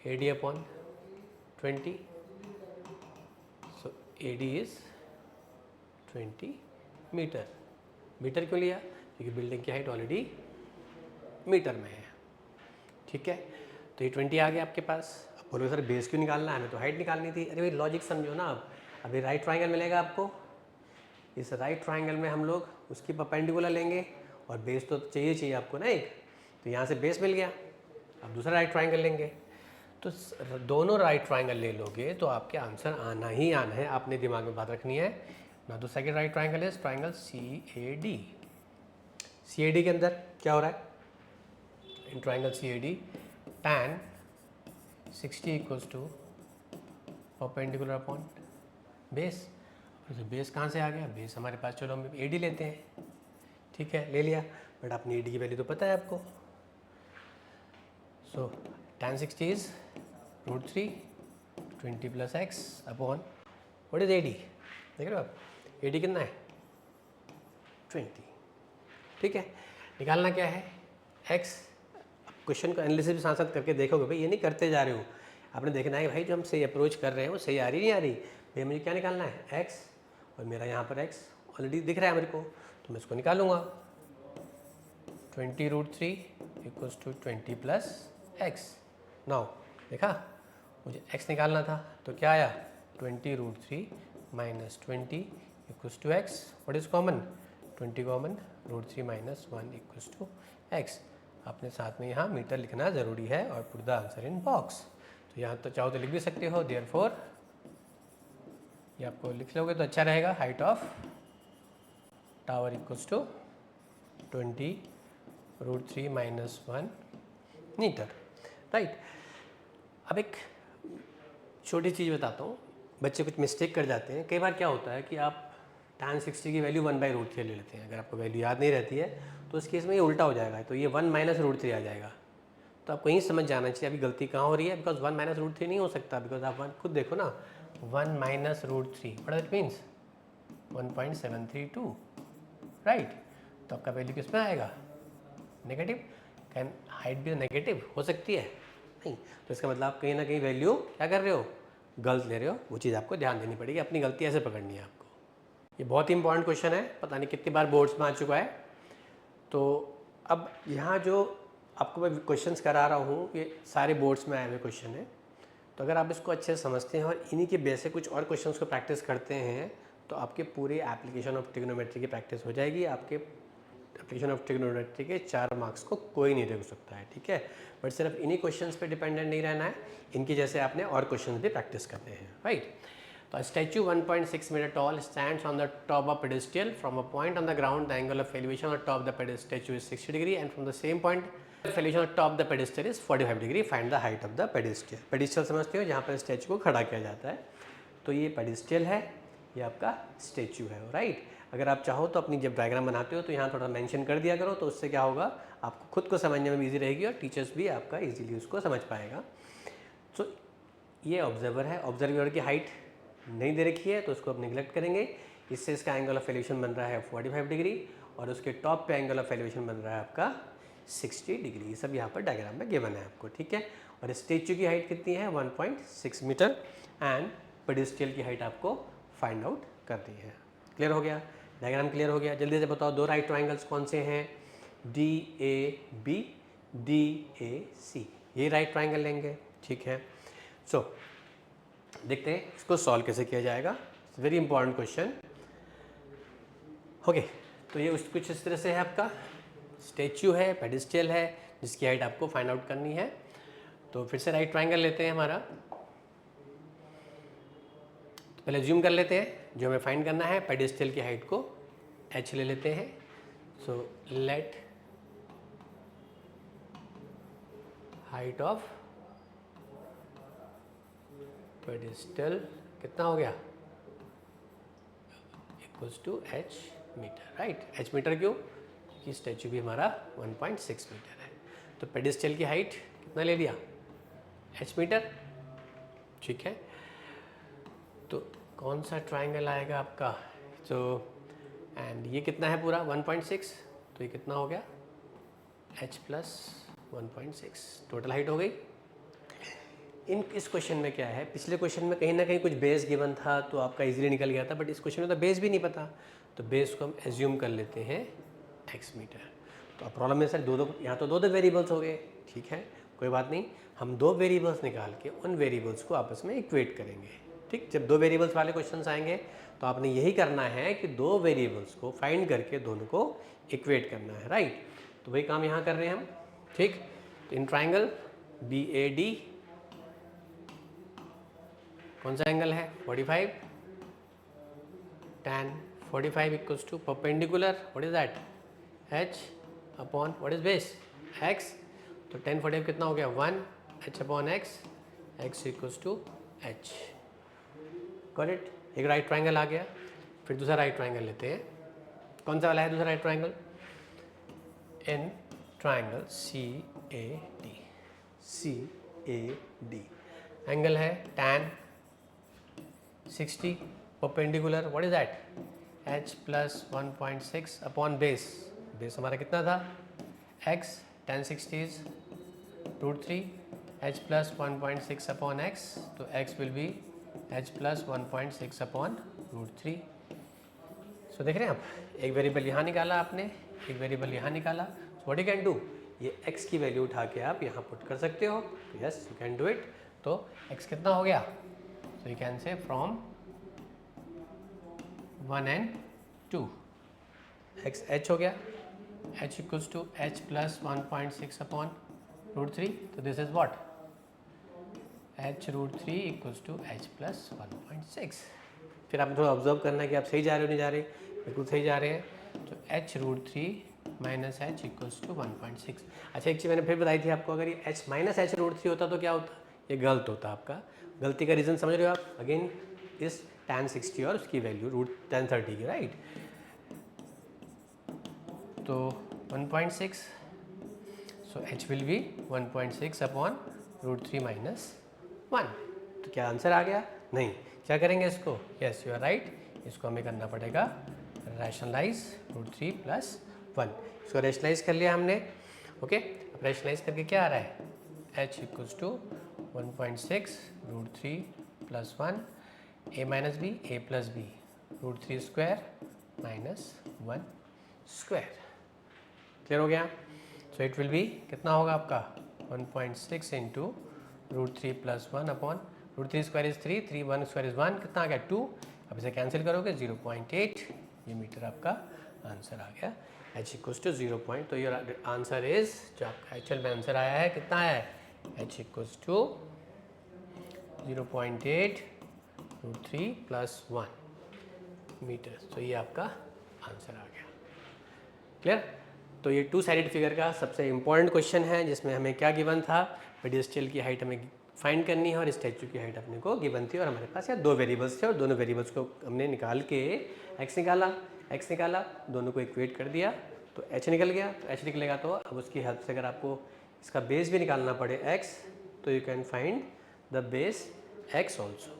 AD upon 20, so AD is 20 metre. Metre क्यों लिया, क्योंकि बिल्डिंग की हाइट ऑलरेडी मीटर में है, ठीक है। तो ये 20 आ गया आपके पास। अब बोलोगे सर बेस क्यों निकालना है, हमें तो हाइट निकालनी थी। अरे भाई लॉजिक समझो ना आप, अभी राइट ट्राइंगल मिलेगा आपको, इस राइट ट्राइंगल में हम लोग उसकी परपेंडिकुलर लेंगे और बेस तो चाहिए आपको ना एक, तो यहाँ से बेस मिल गया। अब दूसरा राइट ट्राइंगल लेंगे, तो दोनों राइट ट्राइंगल ले लोगे तो आपके आंसर आना ही आना है, आपने दिमाग में बात रखनी है ना। तो second right triangle is triangle CAD। CAD के अंदर क्या हो रहा है, in triangle CAD tan 60 equals to perpendicular upon base. तो बेस कहाँ से आ गया, बेस हमारे पास, चलो हम AD लेते हैं, ठीक है ले लिया, बट अपनी AD की वैल्यू तो पता है आपको। सो tan 60 is √3 20 plus x upon what is AD, देख रहे हो आप AD कितना है 20, ठीक है। निकालना क्या है x। क्वेश्चन को एनालिसिस भी साथ साथ करके देखोगे भाई, ये नहीं करते जा रहे हो, आपने देखना है भाई जो हम सही अप्रोच कर रहे हैं वो सही आ रही नहीं आ रही। भाई मुझे क्या निकालना है x, और मेरा यहाँ पर x ऑलरेडी दिख रहा है मेरे को, तो मैं इसको निकालूंगा 20√3 equals to 20 plus x। Now देखा मुझे x निकालना था, तो क्या आया 20√3 minus 20 equals to x, what is common 20 common, √3 minus 1 equals to x। आपने साथ में यहाँ मीटर लिखना ज़रूरी है और put the answer in box. तो यहाँ तो चाहो तो लिख भी सकते हो, देयरफॉर ये आपको लिख लोगे तो अच्छा रहेगा, height of tower equals to 20 √3 - 1 metre, right. अब एक छोटी चीज़ बताता हूँ, बच्चे कुछ मिस्टेक कर जाते हैं। कई बार क्या होता है कि आप tan 60 की वैल्यू 1/√3 ले लेते हैं। अगर आपको वैल्यू याद नहीं रहती है तो उस केस में ये उल्टा हो जाएगा, तो ये 1 - √3 आ जाएगा। तो आपको यही समझ जाना चाहिए अभी गलती कहाँ हो रही है, बिकॉज 1 - √3 नहीं हो सकता, बिकॉज आप खुद देखो ना, 1 - √3 व्हाट दैट मीन्स 1.732, राइट। तो आपका वैल्यू किस में आएगा, नेगेटिव। कैन हाइट भी नेगेटिव हो सकती है, नहीं, तो इसका मतलब आप कहीं ना कहीं वैल्यू क्या कर रहे हो, गलत ले रहे हो। वो चीज़ आपको ध्यान देनी पड़ेगी, अपनी गलती ऐसे पकड़नी है आपको। ये बहुत ही इंपॉर्टेंट क्वेश्चन है, पता नहीं कितनी बार बोर्ड्स में आ चुका है। तो अब यहाँ जो आपको मैं क्वेश्चंस करा रहा हूँ, ये सारे बोर्ड्स में आए हुए क्वेश्चन हैं। तो अगर आप इसको अच्छे से समझते हैं और इन्हीं के बेस से कुछ और क्वेश्चंस को प्रैक्टिस करते हैं तो आपके पूरे एप्लीकेशन ऑफ ट्रिग्नोमेट्री की प्रैक्टिस हो जाएगी। आपके एप्लीकेशन ऑफ ट्रिग्नोमेट्री के 4 मार्क्स को कोई नहीं रोक सकता है, ठीक है। बट सिर्फ इन्हीं क्वेश्चंस पे डिपेंडेंट नहीं रहना है, इनकी जैसे आपने और क्वेश्चंस भी प्रैक्टिस करने हैं, राइट। तो a statue 1.6 meter tall stands on the top of pedestal. From a point on the ground, the angle of elevation on top of the statue is 60 degree, and from the same point, the elevation on top of the pedestal is 45 degree. Find the height of the pedestal. Pedestal समझते हो, जहाँ पर statue को खड़ा किया जाता है। तो ये पेडिस्टल है, ये आपका स्टैचू है, राइट। अगर आप चाहो तो अपनी जब डायग्राम बनाते हो तो यहाँ थोड़ा मेंशन कर दिया करो, तो उससे क्या होगा, आपको खुद को समझने में भी ईजी रहेगी और टीचर्स भी आपका इजीली उसको समझ पाएगा। सो ये ऑब्जर्वर है, ऑब्जर्वर की हाइट नहीं दे रखी है तो उसको अब निगलेक्ट करेंगे। इससे इसका एंगल ऑफ एलिवेशन बन रहा है 45 डिग्री और उसके टॉप पे एंगल ऑफ एलिवेशन बन रहा है आपका 60 डिग्री। ये सब यहाँ पर डायग्राम में गिवन है आपको, ठीक है। और स्टैचू की हाइट कितनी है, 1.6 मीटर, एंड पेडिस्टल की हाइट आपको फाइंड आउट करनी है। क्लियर हो गया, डायग्राम क्लियर हो गया। जल्दी से बताओ, दो राइट ट्राइंगल्स कौन से हैं, DAB, DAC, ये राइट ट्राइंगल लेंगे, ठीक है। सो देखते हैं इसको सॉल्व कैसे किया जाएगा। Very important question. ओके, तो ये कुछ इस तरह से है, आपका स्टैचू है, पेडिस्टल है, जिसकी हाइट आपको फाइंड आउट करनी है। तो फिर से राइट ट्राइंगल लेते हैं हमारा। तो पहले ज्यूम कर लेते हैं, जो हमें फाइंड करना है पेडिस्टल की हाइट को h ले लेते हैं। So let height of pedestal कितना हो गया, equals to h metre, right. h metre क्यों, क्योंकि स्टैचू भी हमारा 1.6 मीटर है। तो पेडिस्टल की हाइट कितना ले लिया, h मीटर, ठीक है। तो कौन सा ट्राइंगल आएगा आपका, तो एंड ये कितना है पूरा 1.6, तो ये कितना हो गया h प्लस 1.6, टोटल हाइट हो गई। इस क्वेश्चन में क्या है, पिछले क्वेश्चन में कहीं ना कहीं कुछ बेस गिवन था तो आपका इजीली निकल गया था, बट इस क्वेश्चन में तो बेस भी नहीं पता, तो बेस को हम एज्यूम कर लेते हैं x मीटर। तो अब प्रॉब्लम में सर दो यहाँ तो दो वेरिएबल्स हो गए, ठीक है, कोई बात नहीं, हम दो वेरिएबल्स निकाल के उन वेरिएबल्स को आपस में इक्वेट करेंगे, ठीक। जब दो वेरिएबल्स वाले क्वेश्चंस आएंगे तो आपने यही करना है कि दो वेरिएबल्स को फाइंड करके दोनों को इक्वेट करना है, राइट। तो वही काम यहाँ कर रहे हैं हम, ठीक। तो इन ट्राइंगल BAD कौन सा एंगल है 45, tan 45 equals to perpendicular, what is that, h upon what is base x। तो tan 45 कितना हो गया 1, h upon x, x equals to h, got it. एक राइट ट्राइंगल आ गया। फिर दूसरा राइट ट्राइंगल लेते हैं, कौन सा वाला है दूसरा right triangle, in triangle CAD angle है tan 60 perpendicular, what is that, h plus 1.6 upon base, base हमारा कितना था x, tan 60 is √3, h plus 1.6 upon x, तो x will be h plus 1.6 upon √3। सो देख रहे हैं आप, एक वेरिएबल यहाँ निकाला आपने, एक वेरिएबल यहाँ निकाला। So what you can do, ये x की वैल्यू उठा के आप यहाँ पुट कर सकते हो, तो yes you can do it. तो x कितना हो गया, so you can say from 1 and 2, x h हो गया, h equals to h plus 1.6 upon √3, तो this is what, h √3 equals to h plus 1.6। फिर आप थोड़ा ऑब्जर्व करना है कि आप सही जा रहे हो नहीं जा रहे, बिल्कुल सही जा रहे हैं। तो h √3 minus H equals to 1.6। अच्छा, एक चीज़ मैंने फिर बताई थी आपको, अगर ये एच माइनस एच रूट 3 होता तो क्या होता, ये गलत होता आपका। गलती का रीज़न समझ रहे हो आप, अगेन इस tan 60 और उसकी वैल्यू रूट tan 30 की, राइट। तो 1.6, so H will be 1.6 upon root 3 minus 1। तो क्या आंसर आ गया? नहीं। क्या करेंगे इसको? यस यू आर राइट, इसको हमें करना पड़ेगा रैशनलाइज रूट 3 प्लस 1। इसको रैशनलाइज कर लिया हमने, ओके। अब रैशनलाइज करके क्या आ रहा है, H equals to 1.6 root 3 plus 1, A minus B, A plus B, root 3 square minus 1 square. Clear हो गया? सो इट विल बी कितना होगा आपका 1.6 into root 3 plus 1 upon root 3 square is 3, 3 1 square is 1, कितना आ गया 2। अब इसे कैंसिल करोगे 0.8, ये मीटर आपका आंसर आ गया एच इक्वल्स टू 0 पॉइंट। तो योर आंसर इज, जो आपका एक्चुअल में आंसर आया है कितना है, H equals to 0.8 root 3 plus 1 metre. तो ये आपका आंसर आ गया। क्लियर? तो ये टू साइडेड फिगर का सबसे इम्पॉर्टेंट क्वेश्चन है, जिसमें हमें क्या गिवन था, पेडिस्टल की हाइट हमें फाइंड करनी है और स्टैचू की हाइट अपने को गिवन थी, और हमारे पास यहाँ दो वेरिएबल्स थे और दोनों वेरिएबल्स को हमने निकाल के एक्स निकाला, दोनों को इक्वेट कर दिया तो एच निकल गया। तो एच निकलेगा तो अब उसकी हेल्प से अगर आपको इसका बेस भी निकालना पड़े एक्स, तो you can find the base x also.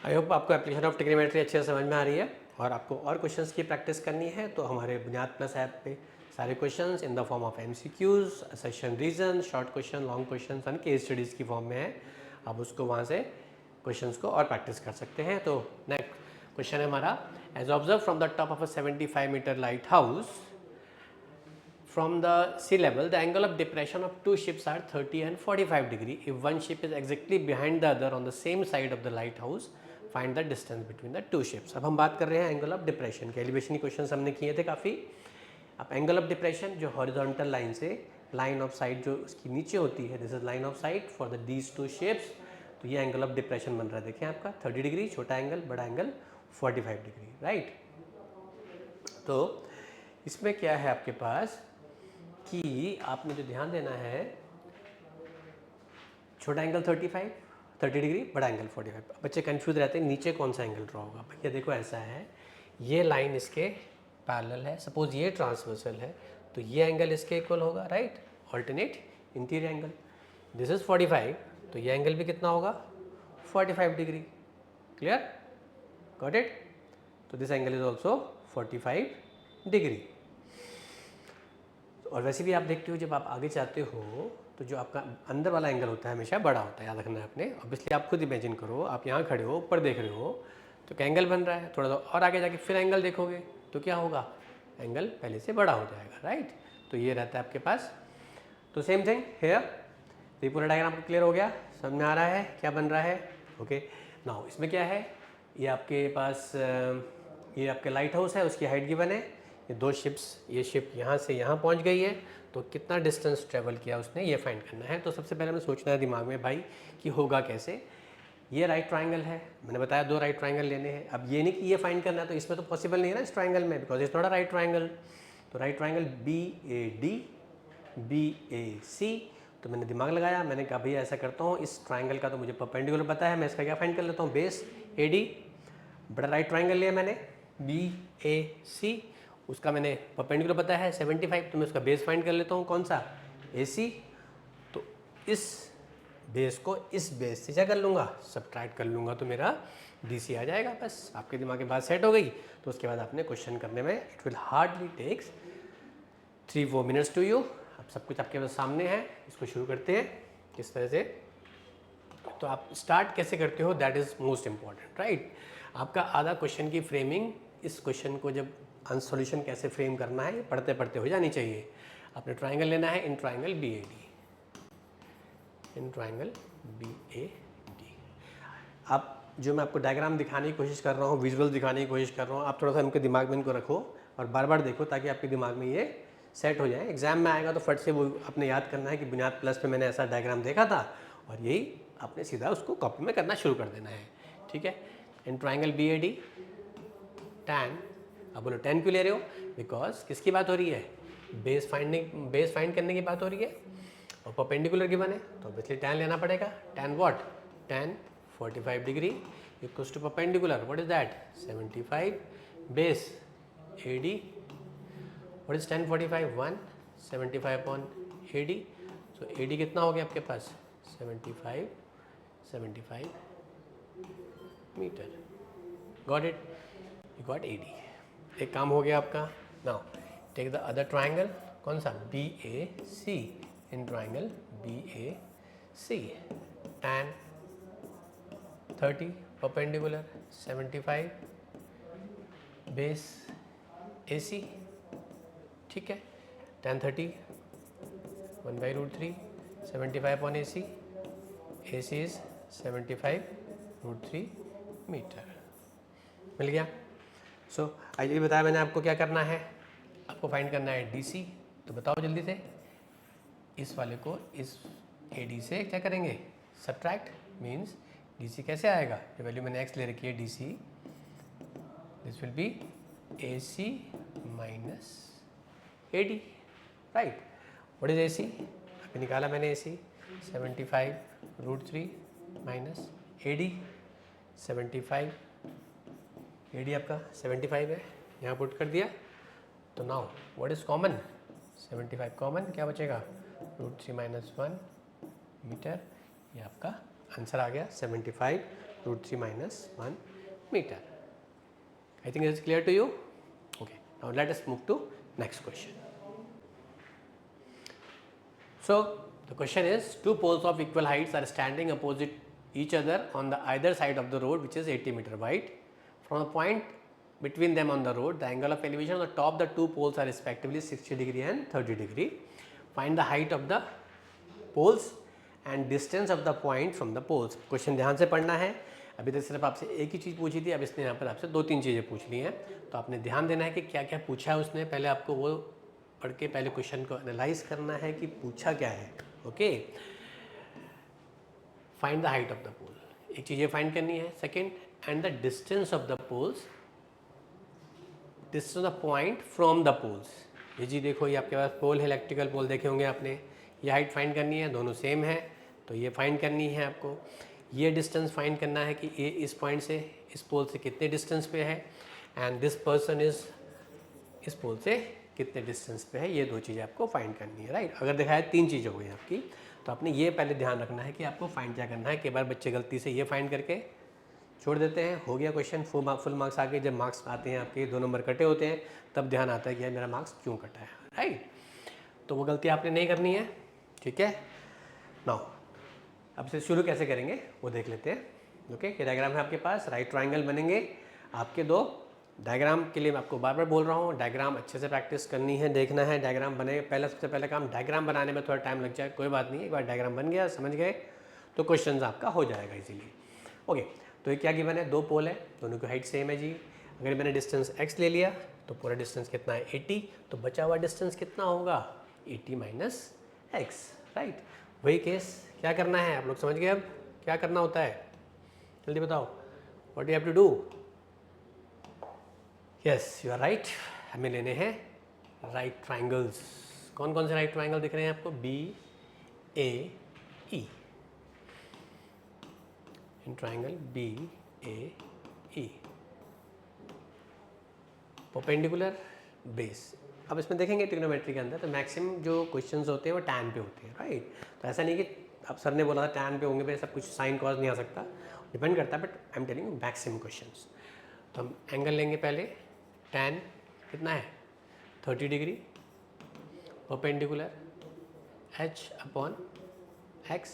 I hope आपको एप्लीकेशन ऑफ ट्रिग्नोमेट्री अच्छे से समझ में आ रही है, और आपको और क्वेश्चंस की प्रैक्टिस करनी है तो हमारे बुनियाद प्लस ऐप पे सारे questions in the form of MCQs, assertion reason, short question, long question and case studies की फॉर्म में है। आप उसको वहाँ से क्वेश्चंस को और प्रैक्टिस कर सकते हैं। तो नेक्स्ट क्वेश्चन है हमारा, as observe from the top of a 75 metre lighthouse from the sea level, the angle of depression of two ships are 30 and 45 degree. If one ship is exactly behind the other on the same side of the lighthouse, find the distance between the two ships. अब हम बात कर रहे हैं angle of depression के। Elevation के question हमने किए थे काफ़ी। अब एंगल ऑफ डिप्रेशन जो हॉरिजॉन्टल लाइन से लाइन ऑफ साइट जो उसकी नीचे होती है, this is line of site for the these two ships, तो ये एंगल ऑफ डिप्रेशन बन रहा है। देखें आपका 30 डिग्री छोटा एंगल, बड़ा एंगल 45 डिग्री, राइट। तो इसमें क्या है आपके पास कि आपने जो ध्यान देना है, छोटा एंगल 30 डिग्री, बड़ा एंगल 45। बच्चे कंफ्यूज रहते हैं नीचे कौन सा एंगल ड्रॉ होगा। भैया देखो ऐसा है, ये लाइन इसके पैरेलल है, सपोज ये ट्रांसवर्सल है, तो ये एंगल इसके इक्वल होगा, right, alternate interior angle. This is 45, तो ये एंगल भी कितना होगा 45 डिग्री। क्लियर? Got it? तो this angle is also 45 degree. और वैसे भी आप देखते हो जब आप आगे जाते हो तो जो आपका अंदर वाला एंगल होता है हमेशा बड़ा होता है, याद रखना है आपने। ऑब्वियसली आप खुद इमेजिन करो, आप यहाँ खड़े हो, ऊपर देख रहे हो, तो क्या एंगल बन रहा है, थोड़ा सा और आगे जाके फिर एंगल देखोगे तो क्या होगा, एंगल पहले से बड़ा हो जाएगा, राइट। तो ये रहता है आपके पास। तो सेम थिंग हेयर, तो ये पूरा डायग्राम आपको क्लियर हो गया, समझ में आ रहा है क्या बन रहा है, ओके। नाउ इसमें क्या है, ये आपके पास ये आपके लाइट हाउस है, उसकी हाइट गिवन है, ये दो शिप्स, ये शिप यहाँ से यहाँ पहुँच गई है, तो कितना डिस्टेंस ट्रेवल किया उसने, ये फाइंड करना है। तो सबसे पहले हमें सोचना है दिमाग में भाई कि होगा कैसे। ये राइट ट्रायंगल है, मैंने बताया दो राइट ट्रायंगल लेने हैं। अब ये नहीं कि ये फाइंड करना है, तो इसमें तो पॉसिबल नहीं है ना इस ट्रायंगल में, because it's not a right triangle. तो राइट ट्रायंगल BAC, तो मैंने दिमाग लगाया, मैंने कहा भैया ऐसा करता हूँ, इस ट्रायंगल का तो मुझे परपेंडिकुलर पता है, मैं इसका क्या फाइंड कर लेता हूँ, बेस AD। बड़ा राइट ट्रायंगल लिया मैंने BAC, उसका मैंने परपेंडिकुलर पता है 75, तो मैं उसका बेस फाइंड कर लेता हूँ, कौन सा, AC। तो इस बेस को इस बेस से क्या कर लूँगा, सब्ट्रैक्ट कर लूँगा, तो मेरा DC आ जाएगा। बस आपके दिमाग की बात सेट हो गई, तो उसके बाद आपने क्वेश्चन करने में it will hardly takes 3-4 minutes to you. अब सब कुछ आपके पास सामने है, इसको शुरू करते हैं किस तरह से। तो आप स्टार्ट कैसे करते हो, that is most important, right. आपका आधा क्वेश्चन की फ्रेमिंग, इस क्वेश्चन को जब सॉल्यूशन कैसे फ्रेम करना है, ये पढ़ते पढ़ते हो जानी चाहिए। आपने ट्रायंगल लेना है in triangle BAD, in triangle BAD। आप जो मैं आपको डायग्राम दिखाने की कोशिश कर रहा हूँ, विजुअल दिखाने की कोशिश कर रहा हूँ, आप थोड़ा सा इनके दिमाग में इनको रखो और बार बार देखो, ताकि आपके दिमाग में ये सेट हो जाए। एग्जाम में आएगा तो फट से वो आपने याद करना है कि बुनियाद प्लस पे मैंने ऐसा डायग्राम देखा था, और यही आपने सीधा उसको कॉपी में करना शुरू कर देना है, ठीक है। इन ट्रायंगल BAD, tan अब बोलो tan क्यों ले रहे हो? बिकॉज किसकी बात हो रही है? बेस फाइंड करने की बात हो रही है और परपेंडिकुलर गिवन है तो ऑब्वियसली tan लेना पड़ेगा। tan what? tan 45 degree equals to perpendicular, what is that? 75 base AD, what is tan 45? 1 75 अपॉन AD, सो AD कितना हो गया आपके पास? 75 metre. Got it? You got AD। एक काम हो गया आपका। Now take the other triangle, कौन सा? BAC। In triangle BAC tan 30 perpendicular 75 base AC, ठीक है। tan 30 1/√3 75 upon AC, AC is 75√3 metre. मिल गया? सो ये बताया मैंने आपको क्या करना है, आपको फाइंड करना है DC। तो बताओ जल्दी से, इस वाले को इस AD से क्या करेंगे? सब्ट्रैक्ट। मीन्स DC कैसे आएगा? जो वैल्यू मैंने x ले रखी है DC, this will B AC minus AD, right. What is AC? अभी निकाला मैंने AC 75√3 माइनस AD 75, AD आपका 75 है, यहाँ पुट कर दिया। तो now what is common? 75 common, क्या बचेगा? √3 माइनस 1 मीटर। ये आपका आंसर आ गया 75√3 minus 1 metre. I think it is clear to you? Okay, now let us move to next question. So the question is, two poles of equal heights are standing opposite each other on the either side of the road which is 80 meter wide. From a point between them on the road, the angle of elevation on the top the two poles are respectively 60 degree and 30 degree. Find the height of the poles and distance of the point from the poles. Question ध्यान से पढ़ना है। अभी तक सिर्फ आपसे एक ही चीज़ पूछी थी, अब इसने यहाँ पर आपसे 2-3 चीज़ें पूछ ली हैं, तो आपने ध्यान देना है कि क्या क्या पूछा है उसने। पहले आपको वो पढ़ के पहले क्वेश्चन को एनालाइज करना है कि पूछा क्या है। Okay, find the height of the pole, एक चीज़ ये फाइंड करनी है। Second, and the distance of the poles, distance of the point from the poles. ये जी देखो, ये आपके पास पोल है, इलेक्ट्रिकल पोल देखे होंगे आपने। ये हाइट फाइंड करनी है, दोनों सेम है तो ये फाइंड करनी है आपको। ये डिस्टेंस फाइंड करना है कि ये इस पॉइंट से इस पोल से कितने डिस्टेंस पे है, एंड दिस पर्सन इज इस पोल से कितने डिस्टेंस पे है। ये दो चीज़ें आपको फाइंड करनी है, राइट। अगर देखा है 3 चीज़ हो गई आपकी, तो आपने ये पहले ध्यान रखना है कि आपको फाइंड क्या करना है। कई बार बच्चे गलती से ये फाइंड करके छोड़ देते हैं, हो गया क्वेश्चन, फुल मार्क्स आ गए। जब मार्क्स आते हैं आपके 2 नंबर कटे होते हैं, तब ध्यान आता है कि यार मेरा मार्क्स क्यों कटा है, राइट। तो वो गलती आपने नहीं करनी है, ठीक है। नाउ अब से शुरू कैसे करेंगे वो देख लेते हैं। ओके, ये डायग्राम है आपके पास, राइट ट्राइंगल बनेंगे आपके 2। डायग्राम के लिए मैं आपको बार बार बोल रहा हूँ, डायग्राम अच्छे से प्रैक्टिस करनी है, देखना है डायग्राम बने। पहले सबसे पहले काम, डायग्राम बनाने में थोड़ा टाइम लग जाए, कोई बात नहीं, एक बार डायग्राम बन गया, समझ गए, तो क्वेश्चन आपका हो जाएगा इजीली। ओके, तो ये क्या गिवन है? 2 पोल है, दोनों की हाइट सेम है जी। अगर मैंने डिस्टेंस x ले लिया तो पूरा डिस्टेंस कितना है? 80, तो बचा हुआ डिस्टेंस कितना होगा? 80 माइनस x, राइट। वही केस क्या करना है, आप लोग समझ गए अब क्या करना होता है? जल्दी बताओ, what you have to do? Yes, you are right, हमें लेने हैं राइट ट्राइंगल्स। कौन कौन से राइट ट्राइंगल दिख रहे हैं आपको? BAE, in triangle BAE, perpendicular base. अब इसमें देखेंगे ट्रिग्नोमेट्री के अंदर तो मैक्सिमम जो क्वेश्चंस होते हैं वो टैन पे होते हैं, राइट। तो ऐसा नहीं कि अब सर ने बोला था टैन पे होंगे, पे सब कुछ साइन कॉस नहीं आ सकता, डिपेंड करता है, but I am telling maximum questions. तो हम एंगल लेंगे पहले, टैन कितना है? 30 degree, perpendicular h upon x।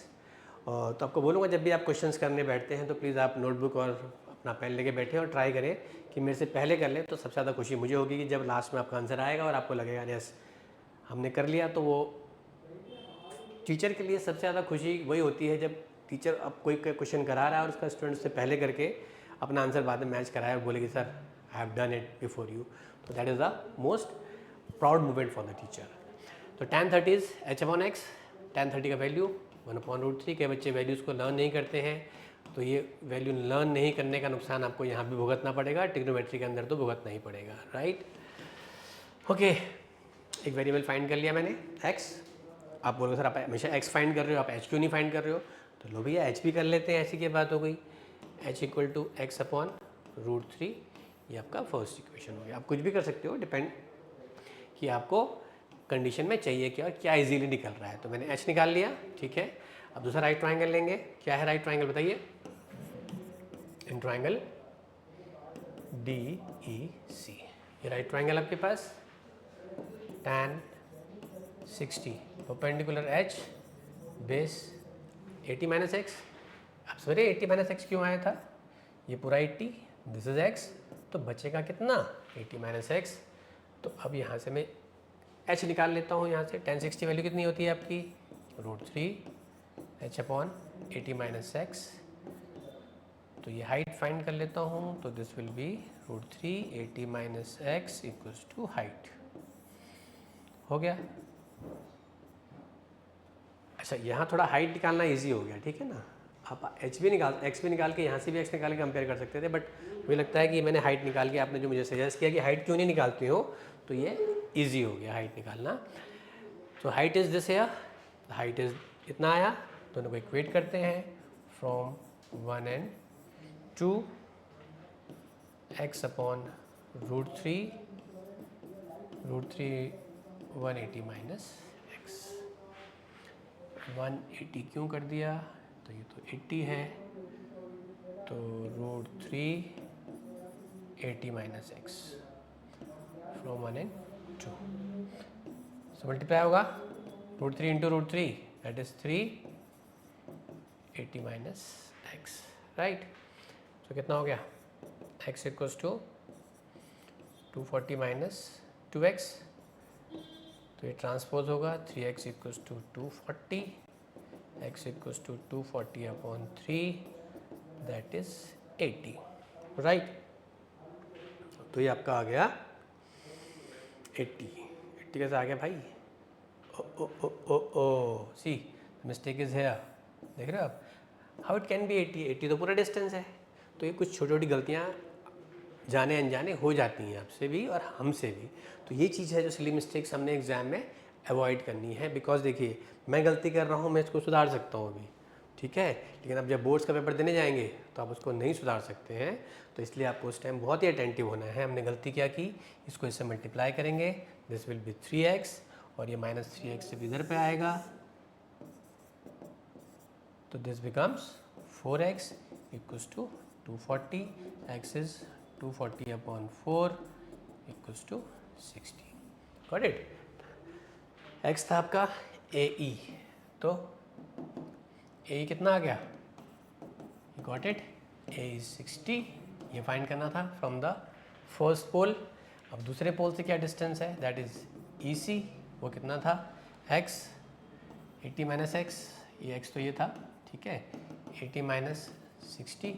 और तो आपको बोलूँगा जब भी आप क्वेश्चंस करने बैठते हैं तो प्लीज़ आप नोटबुक और अपना पेन लेके बैठे और ट्राई करें कि मेरे से पहले कर लें, तो सबसे ज़्यादा खुशी मुझे होगी कि जब लास्ट में आपका आंसर आएगा और आपको लगेगा यस हमने कर लिया। तो वो टीचर के लिए सबसे ज़्यादा खुशी वही होती है जब टीचर अब कोई क्वेश्चन करा रहा है और उसका स्टूडेंट से पहले करके अपना आंसर बाद में मैच कराए और बोले कि sir I have done it before you. तो that is the most proud moment for the teacher. तो tan 30 is h upon x, tan 30 का वैल्यू 1/√3। के बच्चे वैल्यूज़ को लर्न नहीं करते हैं, तो ये वैल्यू लर्न नहीं करने का नुकसान आपको यहाँ भी भुगतना पड़ेगा, ट्रिग्नोमेट्री के अंदर तो भुगतना ही पड़ेगा, राइट। ओके, एक वेरिएबल फाइंड कर लिया मैंने x। आप बोलोगे सर आप हमेशा x फाइंड कर रहे हो, आप h क्यों नहीं फाइंड कर रहे हो? तो लो भैया h भी कर लेते हैं, ऐसी क्या बात हो गई। h equal to X upon root 3, ये आपका फर्स्ट इक्वेशन हो गया। आप कुछ भी कर सकते हो, डिपेंड कि आपको कंडीशन में चाहिए क्या और क्या इजीली निकल रहा है। तो मैंने h निकाल लिया, ठीक है। अब दूसरा राइट ट्राइंगल लेंगे। क्या है राइट ट्राइंगल बताइए? इन ट्राइंगल DEC, ये राइट ट्राइंगल आपके पास tan 60 perpendicular h base 80 minus x. अब सॉरी 80 माइनस एक्स क्यों आया था? ये पूरा 80, दिस इज x, तो बचेगा कितना? 80 माइनस एक्स। तो अब यहाँ से मैं h निकाल लेता हूँ। यहाँ से tan 60 वैल्यू कितनी होती है आपकी? रूट 3 h अपॉन 80 माइनस एक्स। तो ये हाइट फाइंड कर लेता हूँ, तो this will be root 3 80 minus X equals to height. हो गया। अच्छा, यहाँ थोड़ा हाइट निकालना इजी हो गया, ठीक है ना। आप x भी निकाल के यहाँ से भी x निकाल के कंपेयर कर सकते थे, बट मुझे लगता है कि मैंने हाइट निकाल के, आपने जो मुझे सजेस्ट किया कि हाइट क्यों नहीं निकालती हो, तो ये इजी हो गया हाइट निकालना। तो हाइट इज़ दिस है, हाइट इज़ इतना आया। दोनों को इक्वेट करते हैं, फ्रॉम 1 and 2 x अपॉन रूट 3 180 माइनस एक्स। 180 क्यों कर दिया? तो ये तो 80 है, तो root 3 80 minus x from 1 and 2। So multiply होगा root 3 into root 3, that is 380 minus x, right. तो कितना हो गया? x equals to 240 minus 2x, तो ये ट्रांसपोज होगा 3x equals to 240, x equals to 240 upon 3, that is 80, right. तो ये आपका आ गया 80। कैसे आ गया भाई? ओ ओ ओ ओ ओ, सी मिस्टेक इज हेयर, देख रहे हो आप? How it can be 80? तो पूरा डिस्टेंस है। तो ये कुछ छोटी छोटी गलतियाँ जाने अनजाने हो जाती हैं आपसे भी और हमसे भी। तो ये चीज़ है जो सिली मिस्टेक्स हमने एग्ज़ाम में अवॉइड करनी है। बिकॉज देखिए, मैं गलती कर रहा हूँ, मैं इसको सुधार सकता हूँ अभी, ठीक है, लेकिन अब जब बोर्ड्स का पेपर देने जाएंगे तो आप उसको नहीं सुधार सकते हैं। तो इसलिए आपको उस टाइम बहुत ही अटेंटिव होना है। हमने गलती क्या की, इसको इससे मल्टीप्लाई करेंगे, दिस विल बी 3x, और ये माइनस 3x से इधर पे आएगा, तो this becomes 4x equals to 240, x is 240 upon 4 equals to 60। Got it? x था आपका AE, तो AE कितना आ गया? Got it? A इज 60, ये फाइंड करना था फ्रॉम द फर्स्ट पोल। अब दूसरे पोल से क्या डिस्टेंस है? दैट इज EC, वो कितना था? x 80 माइनस एक्स, ये x तो ये था, ठीक है, 80 माइनस 60,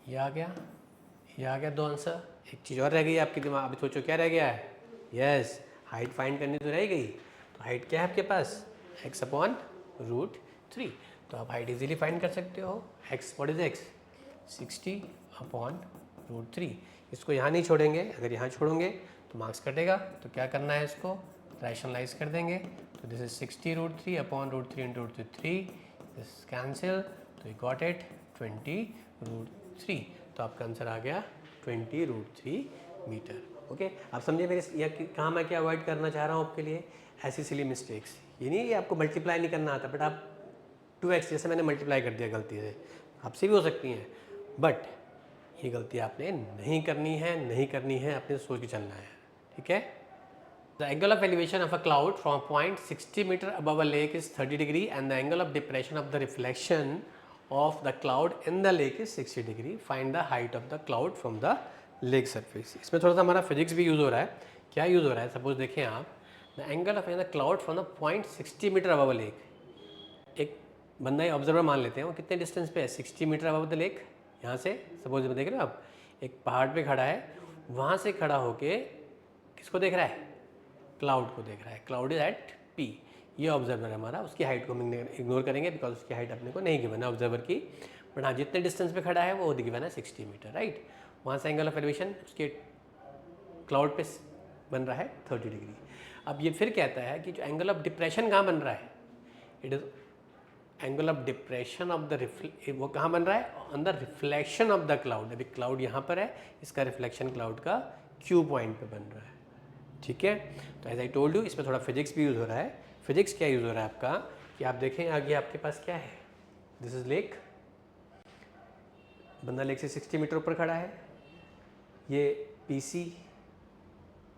ये आ गया दो आंसर। एक चीज़ और रह गई आपके दिमाग, अभी सोचो क्या रह गया है? यस, हाइट फाइंड करनी तो रह गई। तो हाइट क्या है आपके पास? x अपॉन रूट 3। तो आप हाइट इजीली फाइंड कर सकते हो। x, what is x? 60 upon root 3। इसको यहाँ नहीं छोड़ेंगे, अगर यहाँ छोड़ोगे तो मार्क्स कटेगा। तो क्या करना है, इसको रैशनलाइज कर देंगे। तो this is 60 root 3 upon root 3 into root 3, this cancel, so you got it 20 root 3। तो आपका आंसर आ गया 20 रूट 3 मीटर। ओके, आप समझे मेरे या कहाँ मैं क्या अवॉइड करना चाह रहा हूँ आपके लिए? ऐसी सिली मिस्टेक्स। ये नहीं कि आपको मल्टीप्लाई नहीं करना आता, बट आप 2x जैसे मैंने मल्टीप्लाई कर दिया गलती से, आपसे भी हो सकती हैं, बट ये गलती आपने नहीं करनी है, आपने सोच के चलना है, ठीक है। The angle of elevation of a cloud from a point 60 meter above a lake is 30 degree and the angle of depression of the reflection of the cloud in the lake is 60 degree. Find the height of the cloud from the lake surface. इसमें थोड़ा सा हमारा physics भी use हो रहा है। क्या use हो रहा है? सपोज देखें आप, the angle of the cloud from the point 60 metre above a lake. एक बंदा ऑब्जर्वर मान लेते हैं, वो कितने डिस्टेंस पे है? 60 मीटर अबव द लेक। यहाँ से सपोज देख रहे हो आप, एक पहाड़ पे खड़ा है, वहाँ से खड़ा होके किसको देख रहा है? क्लाउड को देख रहा है। क्लाउड इज एट P, ये ऑब्जर्वर है हमारा, उसकी हाइट को हम इग्नोर करेंगे बिकॉज उसकी हाइट अपने को नहीं गिवन है ऑब्जर्वर की, बट हाँ जितने डिस्टेंस पे खड़ा है वो गिवन है 60 मीटर, राइट। वहाँ से एंगल ऑफ एलिवेशन उसके क्लाउड पे बन रहा है 30 डिग्री। अब ये फिर कहता है कि जो एंगल ऑफ डिप्रेशन कहाँ बन रहा है, it is angle of depression of the वो कहाँ बन रहा है, on the reflection of the cloud. अभी क्लाउड यहाँ पर है, इसका रिफ्लेक्शन क्लाउड का क्यू पॉइंट पे बन रहा है, ठीक है। तो एज आई टोल्ड यू इसमें थोड़ा फिजिक्स भी यूज़ हो रहा है। फिजिक्स क्या यूज़ हो रहा है आपका, कि आप देखें आगे आपके पास क्या है, दिस इज़ लेक, बंदा लेक से 60 मीटर ऊपर खड़ा है, ये पीसी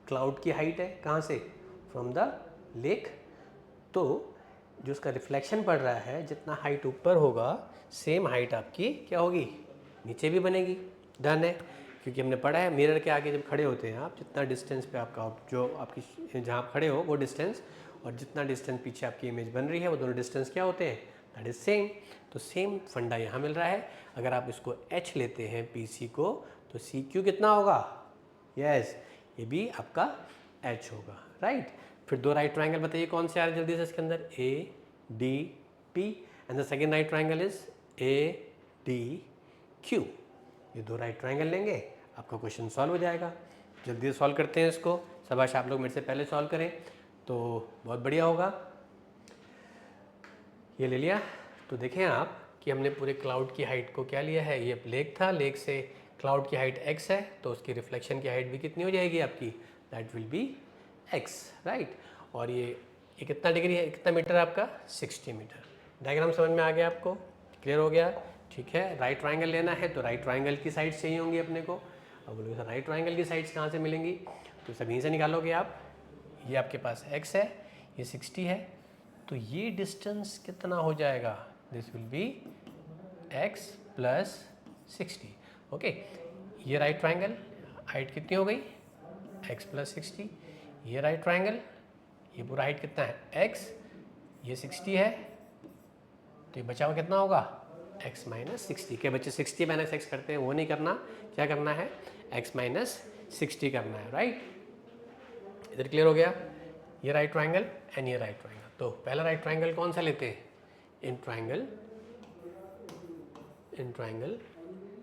क्लाउड की हाइट है, कहाँ से, फ्रॉम द लेक। तो जो उसका रिफ्लेक्शन पड़ रहा है, जितना हाइट ऊपर होगा सेम हाइट आपकी क्या होगी, नीचे भी बनेगी। डन है, क्योंकि हमने पढ़ा है मिरर के आगे जब खड़े होते हैं आप, जितना डिस्टेंस पे आपका जो आपकी जहाँ आप खड़े हो वो डिस्टेंस और जितना डिस्टेंस पीछे आपकी इमेज बन रही है वो दोनों डिस्टेंस क्या होते हैं, दैट इज सेम। तो सेम फंडा यहाँ मिल रहा है। अगर आप इसको h लेते हैं पीसी को, तो सी क्यू कितना होगा, यस ये भी आपका h होगा, राइट। फिर दो राइट ट्रायंगल बताइए कौन से आ रहे हैं जल्दी से इसके अंदर, A D P and the second right triangle is a D Q. ये दो राइट ट्रायंगल लेंगे, आपका क्वेश्चन सॉल्व हो जाएगा। जल्दी से सॉल्व करते हैं इसको, शाबाश आप लोग मेरे से पहले सॉल्व करें तो बहुत बढ़िया होगा। ये ले लिया, तो देखें आप कि हमने पूरे क्लाउड की हाइट को क्या लिया है, ये लेक था, लेक से क्लाउड की हाइट x है, तो उसकी रिफ्लेक्शन की हाइट भी कितनी हो जाएगी आपकी, that will be x, right. और ये कितना डिग्री है, कितना मीटर आपका, 60 मीटर। डायग्राम समझ में आ गया आपको, क्लियर हो गया, ठीक है। राइट ट्रायंगल लेना है तो राइट ट्रायंगल की साइड्स चाहिए होंगी अपने को। अब बोलोगे सर राइट ट्रायंगल की साइड्स कहाँ से मिलेंगी, तो सब यहीं से निकालोगे आप। ये आपके पास x है, ये 60 है, तो ये डिस्टेंस कितना हो जाएगा, this will be x plus 60, okay. ये राइट ट्रायंगल हाइट कितनी हो गई, x प्लस 60। ये राइट ट्रायंगल, ये पूरा हाइट कितना है x, ये 60 है, तो ये बचा हुआ कितना होगा, x माइनस 60। के बच्चे 60 माइनस x करते हैं, वो नहीं करना, क्या करना है, x माइनस 60 करना है, राइट। इधर क्लियर हो गया, ये राइट ट्रायंगल एंड ये राइट ट्रायंगल। तो पहला राइट ट्रायंगल कौन सा लेते हैं, इन triangle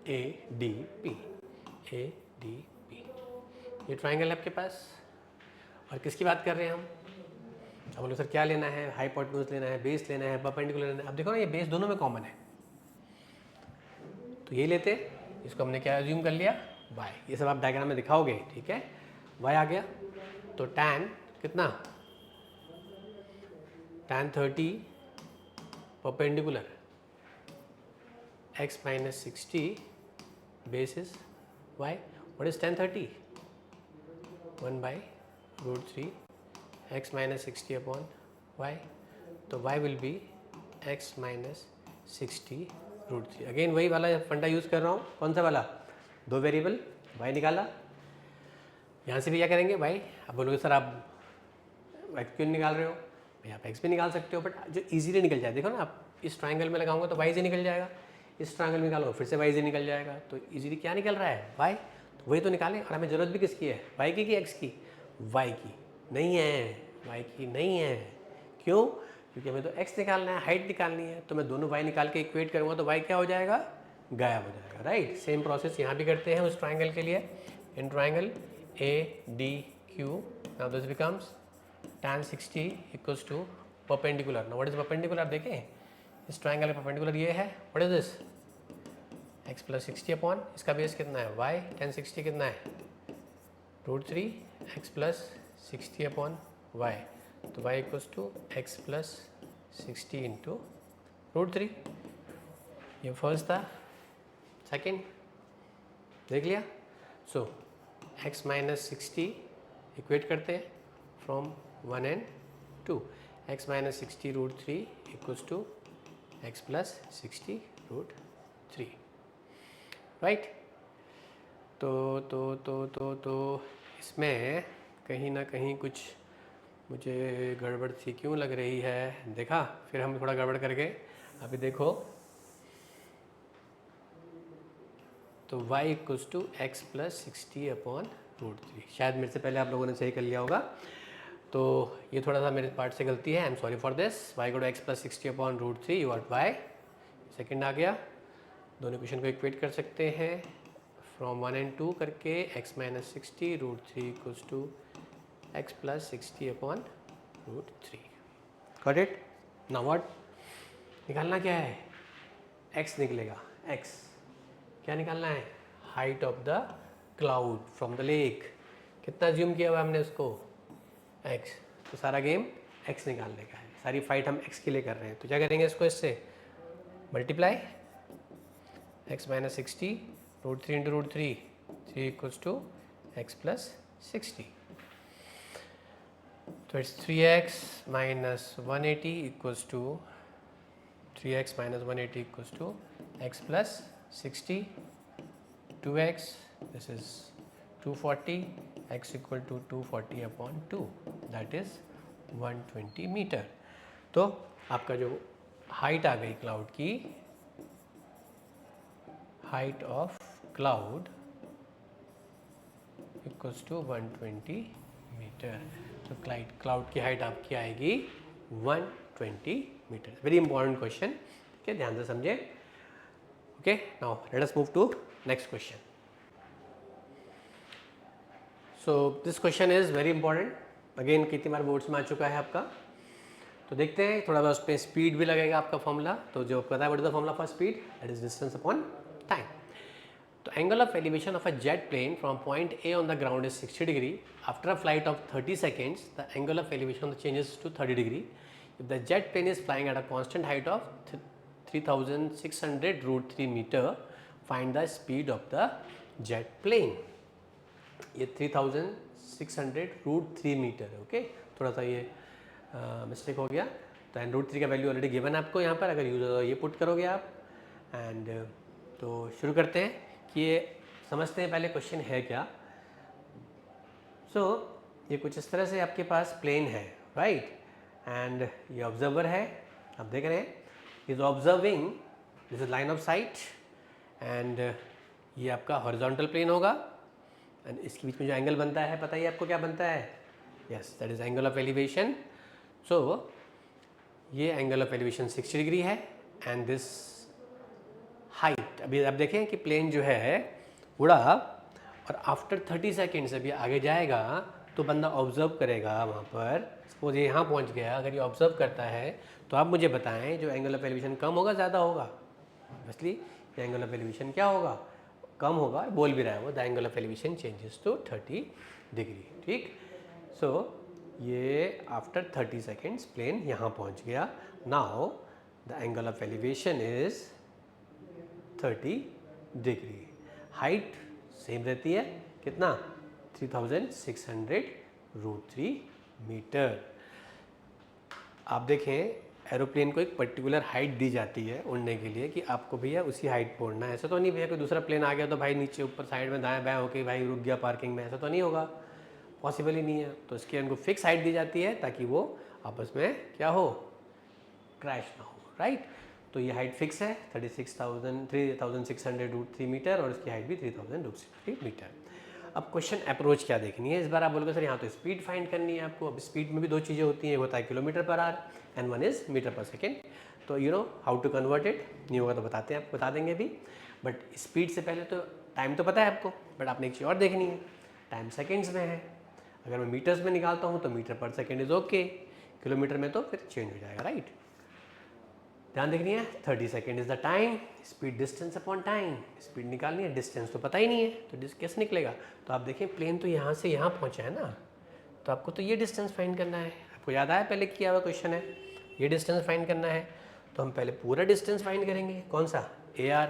A D P, A D P, ये ट्रायंगल है आपके पास। और किसकी बात कर रहे हैं हम, अब बोलो सर क्या लेना है, हाइपोटेन्यूज लेना है, बेस लेना है, परपेंडिकुलर लेना है। अब देखो ना ये बेस दोनों में कॉमन है, तो ये लेते, इसको हमने क्या एज्यूम कर लिया, y। ये सब आप डायग्राम में दिखाओगे, ठीक है। y आ गया, तो tan कितना, tan 30 perpendicular x minus 60 basis y। What is tan 30, 1/√3 x minus 60 upon y, तो y will be x minus 60√3। Again वही वाला फंडा यूज़ कर रहा हूँ, कौन सा वाला, दो वेरिएबल y निकाला, यहाँ से भी क्या करेंगे y। अब बोलोगे सर आप x क्यों निकाल रहे हो, भाई आप x भी निकाल सकते हो, बट जो इजीली निकल जाए, देखो ना आप इस ट्रायंगल में लगाऊंगा तो y से निकल जाएगा, इस ट्रायंगल में निकालो फिर से y से निकल जाएगा, तो इजीली क्या निकल रहा है, y। तो वही तो निकालें, और हमें ज़रूरत भी किसकी है, y की कि x की, y की नहीं है, y की नहीं है, क्यों, क्योंकि हमें तो x निकालना है, हाइट निकालनी है, तो मैं दोनों y निकाल के इक्वेट करूँगा तो y क्या हो जाएगा, गायब हो जाएगा, राइट। सेम प्रोसेस यहाँ भी करते हैं उस ट्रायंगल के लिए, in triangle A D Q, now this becomes tan 60 equals to perpendicular. Now what is perpendicular, देखें इस ट्रायंगल का परपेंडिकुलर ये है, what is this, x plus 60 upon, इसका बेस कितना है y, tan 60 कितना है √3 x प्लस 60 अपॉन y, तो y equals to x plus 60 into √3। ये फर्स्ट था, सेकेंड देख लिया। सो x माइनस 60 इक्वेट करते हैं from 1 and 2, x minus 60√3 equals to x plus 60√3, right. तो इसमें कहीं ना कहीं कुछ मुझे गड़बड़ सी क्यों लग रही है, देखा, फिर हम थोड़ा गड़बड़ करके अभी देखो, तो y equals to x plus 60 upon √3, शायद मेरे से पहले आप लोगों ने सही कर लिया होगा। तो ये थोड़ा सा मेरे पार्ट से गलती है, I am sorry for this. y को x plus 60/√3 you are y, second आ गया। दोनों क्वेश्चन को इक्वेट कर सकते हैं फ्रॉम 1 and 2 करके, x minus 60/√3 equals to x plus 60/√3। Got it? Now what निकालना क्या है? x निकलेगा। x क्या निकालना है? Height of the cloud from the lake. कितना ज्यूम किया हुआ हमने उसको? x। तो सारा गेम x निकालने का है, सारी फाइट हम x के लिए कर रहे हैं। तो क्या करेंगे इसको, इससे multiply, x minus 60/√3 into √3, 3 equals to x plus 60। तो it's 3x minus 180 equals to 3x minus 180 equals to x plus 60, 2x, this is 240, x equal to 240/2, that is 120 metre. तो आपका जो हाइट आ गई क्लाउड की, height of cloud equals to 120 metre. तो cloud की height आपकी आएगी 120 मीटर। वेरी इंपॉर्टेंट क्वेश्चन, ठीक है, ध्यान से समझे। Okay, now let us move to next question. So this question is very important, again कितनी बार बोर्ड्स में आ चुका है आपका। तो देखते हैं, थोड़ा बहुत उस पर स्पीड भी लगेगा आपका फॉर्मूला। तो जो पता है what is the formula for speed, that is distance upon time. तो angle of elevation of a jet plane from point A on the ground is 60 degree. After a flight of 30 seconds the angle of elevation changes to 30 degree. If the jet plane is flying at a constant height of 3600√3 metre, find the speed of the jet plane. ये 3600√3 metre है। Okay, थोड़ा सा ये mistake हो गया। तो and √3 का value already given है आपको यहाँ पर, अगर यूज हो ये पुट करोगे आप। एंड तो शुरू करते हैं कि ये समझते हैं पहले क्वेश्चन है क्या। सो ये कुछ इस तरह से आपके पास प्लेन है, राइट, एंड ये ऑब्जर्वर है, आप देख रहे हैं, is observing, this is line of site, and ये आपका हॉरिजॉन्टल प्लेन होगा। एंड इसके बीच में जो एंगल बनता है, पता ही आपको क्या बनता है? Yes, that is angle of elevation. So ये एंगल ऑफ एलिवेशन 60 डिग्री है, एंड दिस हाइट, अभी आप देखें कि प्लेन जो है उड़ा, और आफ्टर 30 सेकेंड्स अभी आगे जाएगा तो बंदा ऑब्जर्व करेगा वहाँ पर। सपोज ये यहाँ पहुँच गया, अगर ये ऑब्जर्व करता है तो आप मुझे बताएं जो एंगल ऑफ एलिवेशन कम होगा ज़्यादा होगा? ऑब्वियसली ये एंगल ऑफ एलिवेशन क्या होगा? कम होगा। बोल भी रहा है वो, the angle of elevation changes to 30 degree. ठीक, सो ये आफ्टर 30 सेकेंड्स प्लेन यहाँ पहुँच गया। Now the angle of elevation is 30 degree. Height same रहती है, कितना? 3600√3 मीटर। आप देखें एरोप्लेन को एक पर्टिकुलर हाइट दी जाती है उड़ने के लिए, कि आपको भैया उसी हाइट पर उड़ना है। ऐसा तो नहीं भैया कोई दूसरा प्लेन आ गया तो भाई नीचे ऊपर साइड में दाएं बाएं होके भाई रुक गया पार्किंग में, ऐसा तो नहीं होगा, पॉसिबल ही नहीं है। तो इसके उनको फिक्स हाइट दी जाती है ताकि वो आपस में क्या हो, क्रैश ना हो, राइट। तो ये हाइट फिक्स है 3600√3 मीटर, और इसकी हाइट भी 3000 मीटर। अब क्वेश्चन अप्रोच क्या देखनी है इस बार? आप बोलोगे सर यहाँ तो स्पीड फाइंड करनी है आपको। अब स्पीड में भी दो चीज़ें होती हैं, एक होता है kilometre per hour and one is metre per second. तो you know how to convert it, नहीं होगा तो बताते हैं, आप बता देंगे भी। बट स्पीड से पहले तो टाइम तो पता है आपको, बट आपने एक चीज़ और देखनी है, टाइम सेकेंड्स में है। अगर मैं मीटर्स में निकालता हूँ तो metre per second is okay, kilometre में तो फिर चेंज हो जाएगा, राइट। ध्यान देखनी है, 30 second is the time, speed distance upon time. Speed निकालनी है, डिस्टेंस तो पता ही नहीं है, तो कैसे निकलेगा? तो आप देखें प्लेन तो यहाँ से यहाँ पहुँचा है ना, तो आपको तो ये डिस्टेंस फाइंड करना है। आपको याद आया पहले किया हुआ क्वेश्चन है, ये डिस्टेंस फाइंड करना है। तो हम पहले पूरा डिस्टेंस फाइंड करेंगे, कौन सा? AR,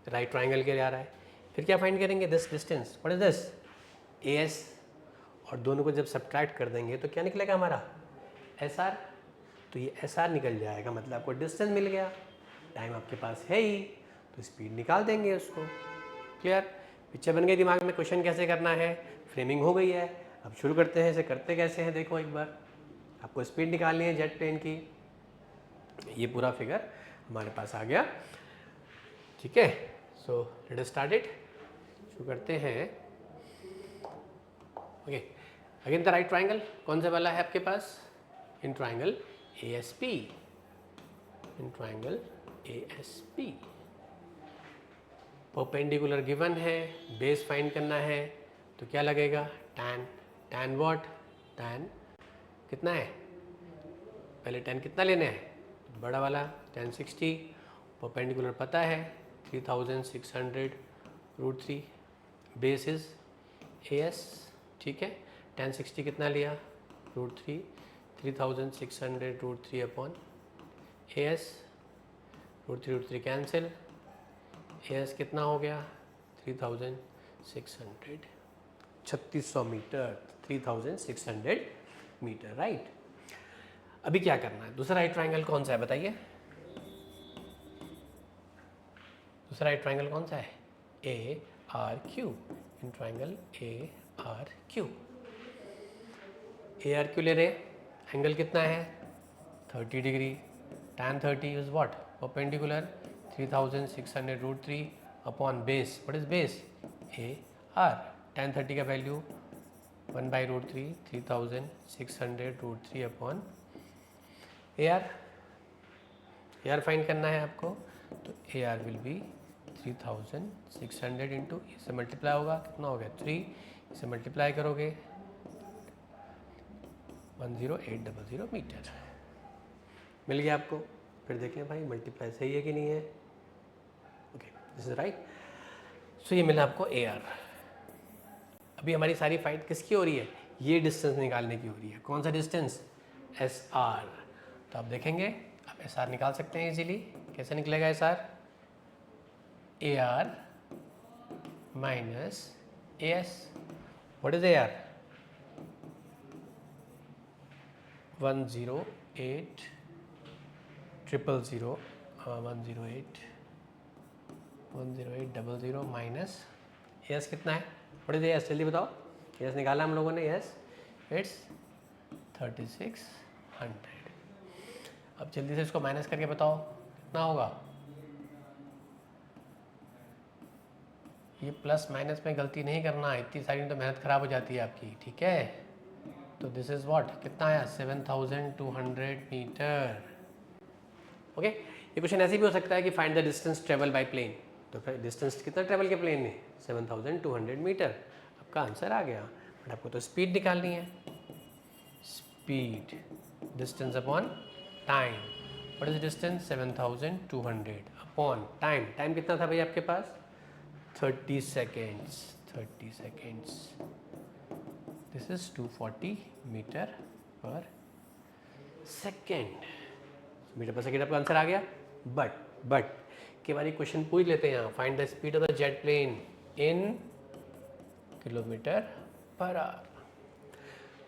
राइट ट्राइंगल के लिए आ रहा है। फिर क्या फाइंड करेंगे? This distance, what is this? AS, और दोनों को जब सब्ट्रैक्ट कर देंगे तो क्या निकलेगा हमारा? SR। तो ये SR निकल जाएगा, मतलब आपको डिस्टेंस मिल गया, टाइम आपके पास है ही, तो स्पीड निकाल देंगे उसको। क्लियर? पिक्चर बन गई दिमाग में, क्वेश्चन कैसे करना है, फ्रेमिंग हो गई है। अब शुरू करते हैं, इसे करते कैसे हैं देखो एक बार। आपको स्पीड निकालनी है जेट प्लेन की, ये पूरा फिगर हमारे पास आ गया, ठीक है। So let us start it, शुरू करते हैं। Okay, again the right triangle कौन सा वाला है आपके पास? In triangle ASP, in triangle ASP perpendicular given है, बेस फाइंड करना है, तो क्या लगेगा? tan what? tan कितना है? पहले tan कितना लेना है? बड़ा वाला tan 60, परपेंडिकुलर पता है 3600√3, बेस इज AS, ठीक है। tan 60 कितना लिया? √3, 3600√3 अपॉन AS, √3 कैंसिल, AS कितना हो गया? 3600, 3600 मीटर, 3600 मीटर, राइट। अभी क्या करना है? दूसरा राइट ट्राइंगल कौन सा है बताइए? दूसरा राइट ट्राइंगल कौन सा है? ARQ, in triangle ARQ। ARQ ले रहे, एंगल कितना है? 30 degree. tan 30 is what? Perpendicular 3600√3 upon base, what is base? AR। tan 30 का value 1/√3, 3600√3 upon AR। AR find करना है आपको, तो AR विल बी 3600 इंटू, इससे मल्टीप्लाई होगा, कितना हो गया? 3, इसे मल्टीप्लाई करोगे 10800 मीटर मिल गया आपको। फिर देख लें भाई मल्टीप्लाई सही है कि नहीं है। Okay, this is right. So ये मिला आपको AR। अभी हमारी सारी फाइट किसकी हो रही है? ये डिस्टेंस निकालने की हो रही है। कौन सा डिस्टेंस? SR। तो आप देखेंगे आप SR निकाल सकते हैं इजीली। कैसे निकलेगा SR? AR minus AS। What is AR? 10800 minus AS कितना है? What is AS? जल्दी बताओ। AS निकाला हम लोगों ने। Yes, it's 3600। अब जल्दी से इसको माइनस करके बताओ कितना होगा। ये प्लस माइनस में गलती नहीं करना, इतनी सारी तो मेहनत खराब हो जाती है आपकी, ठीक है। तो दिस इज व्हाट? कितना आया? 7200 मीटर। ओके, ये क्वेश्चन ऐसे भी हो सकता है कि find the distance travel by plane. तो फिर डिस्टेंस कितना ट्रेवल के प्लेन में? 7200 मीटर। आपका आंसर आ गया। बट आपको तो स्पीड निकालनी है। Speed, distance upon time. What is distance? 7200 upon time. Time कितना था भाई आपके पास? 30 seconds. 30 seconds. This is 240 metre per second. Metre per second आपका आंसर आ गया। बट के बारे क्वेश्चन पूछ लेते हैं यहाँ। Find the speed of the jet plane in kilometre per hour.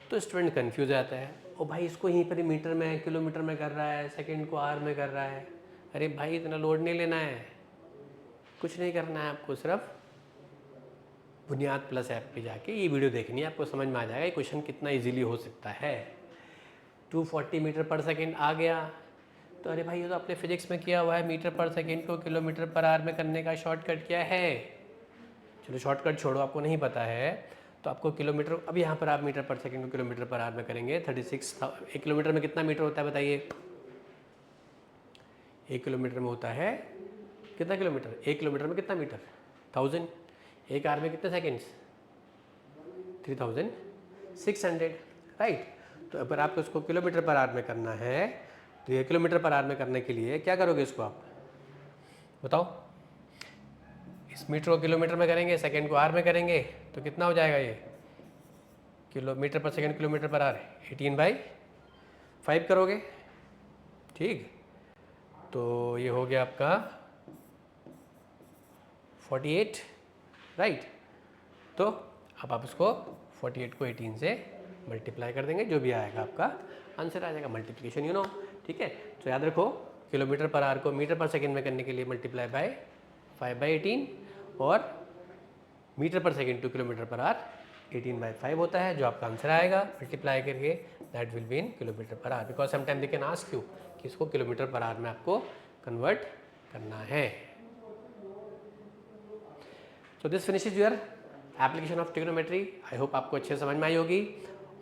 तो स्टूडेंट कंफ्यूज आता है, ओ भाई इसको यहीं पर मीटर में, किलोमीटर में कर रहा है, सेकंड को आवर में कर रहा है। अरे भाई इतना लोड नहीं लेना है, कुछ नहीं करना है आपको, सिर्फ बुनियाद प्लस ऐप पे जाके ये वीडियो देखनी है, आपको समझ में आ जाएगा ये क्वेश्चन कितना इजीली हो सकता है। 240 मीटर पर सेकेंड आ गया, तो अरे भाई ये तो आपने फिजिक्स में किया हुआ है, मीटर पर सेकेंड को किलोमीटर पर आवर में करने का शॉर्टकट क्या है। चलो शॉर्टकट छोड़ो, आपको नहीं पता है तो आपको किलोमीटर, अब यहाँ पर आप मीटर पर सेकेंड को किलोमीटर पर आवर में करेंगे। 36, 1 किलोमीटर में कितना मीटर होता है बताइए। 1 किलोमीटर में होता है कितना किलोमीटर? 1 किलोमीटर में कितना मीटर? 1000। 1 आवर में कितने सेकेंड्स? 3600, राइट। तो अगर आपको इसको किलोमीटर पर आवर में करना है, तो ये किलोमीटर पर आवर में करने के लिए क्या करोगे इसको आप बताओ। इस मीटर को किलोमीटर में करेंगे, सेकेंड को आवर में करेंगे, तो कितना हो जाएगा ये? किलोमीटर पर सेकेंड किलोमीटर पर आवर 18/5 करोगे, ठीक। तो ये हो गया आपका 48, राइट। तो अब आप इसको 48 को 18 से मल्टीप्लाई कर देंगे, जो भी आएगा आपका आंसर आ जाएगा। मल्टीप्लिकेशन यू नो, ठीक है। तो याद रखो किलोमीटर पर आवर को मीटर पर सेकेंड में करने के लिए मल्टीप्लाई बाय 5/18 और metre per second two kilometre per our 18/5 होता है, जो आपका आंसर आएगा मल्टीप्लाई करके, that will be in kilometre per our. Because sometime they can ask you कि इसको किलोमीटर पर आवर में आपको कन्वर्ट करना है। So this finishes your application of trigonometry. I hope आपको अच्छे समझ में आई होगी।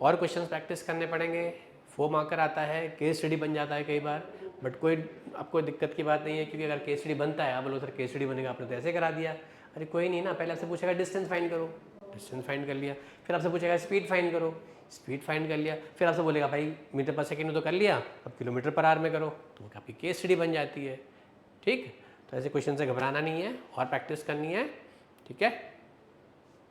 और क्वेश्चंस प्रैक्टिस करने पड़ेंगे। 4 मार्कर आता है, केस स्टडी बन जाता है कई बार, बट कोई आपको दिक्कत की बात नहीं है, क्योंकि अगर केस स्टडी बनता है, आप बोलो सर केस स्टडी बनेगा, आपने तो ऐसे करा दिया। अरे कोई नहीं ना, पहले आपसे पूछेगा डिस्टेंस फाइंड करो, डिस्टेंस फाइंड कर लिया। फिर आपसे पूछेगा स्पीड फाइंड करो, स्पीड फाइंड कर लिया। फिर आपसे बोलेगा भाई मीटर पर सेकेंड में तो कर लिया, अब किलोमीटर पर आवर में करो, तो आपकी केस स्टडी बन जाती है। ठीक, तो ऐसे क्वेश्चन से घबराना नहीं है और प्रैक्टिस करनी है। ठीक है।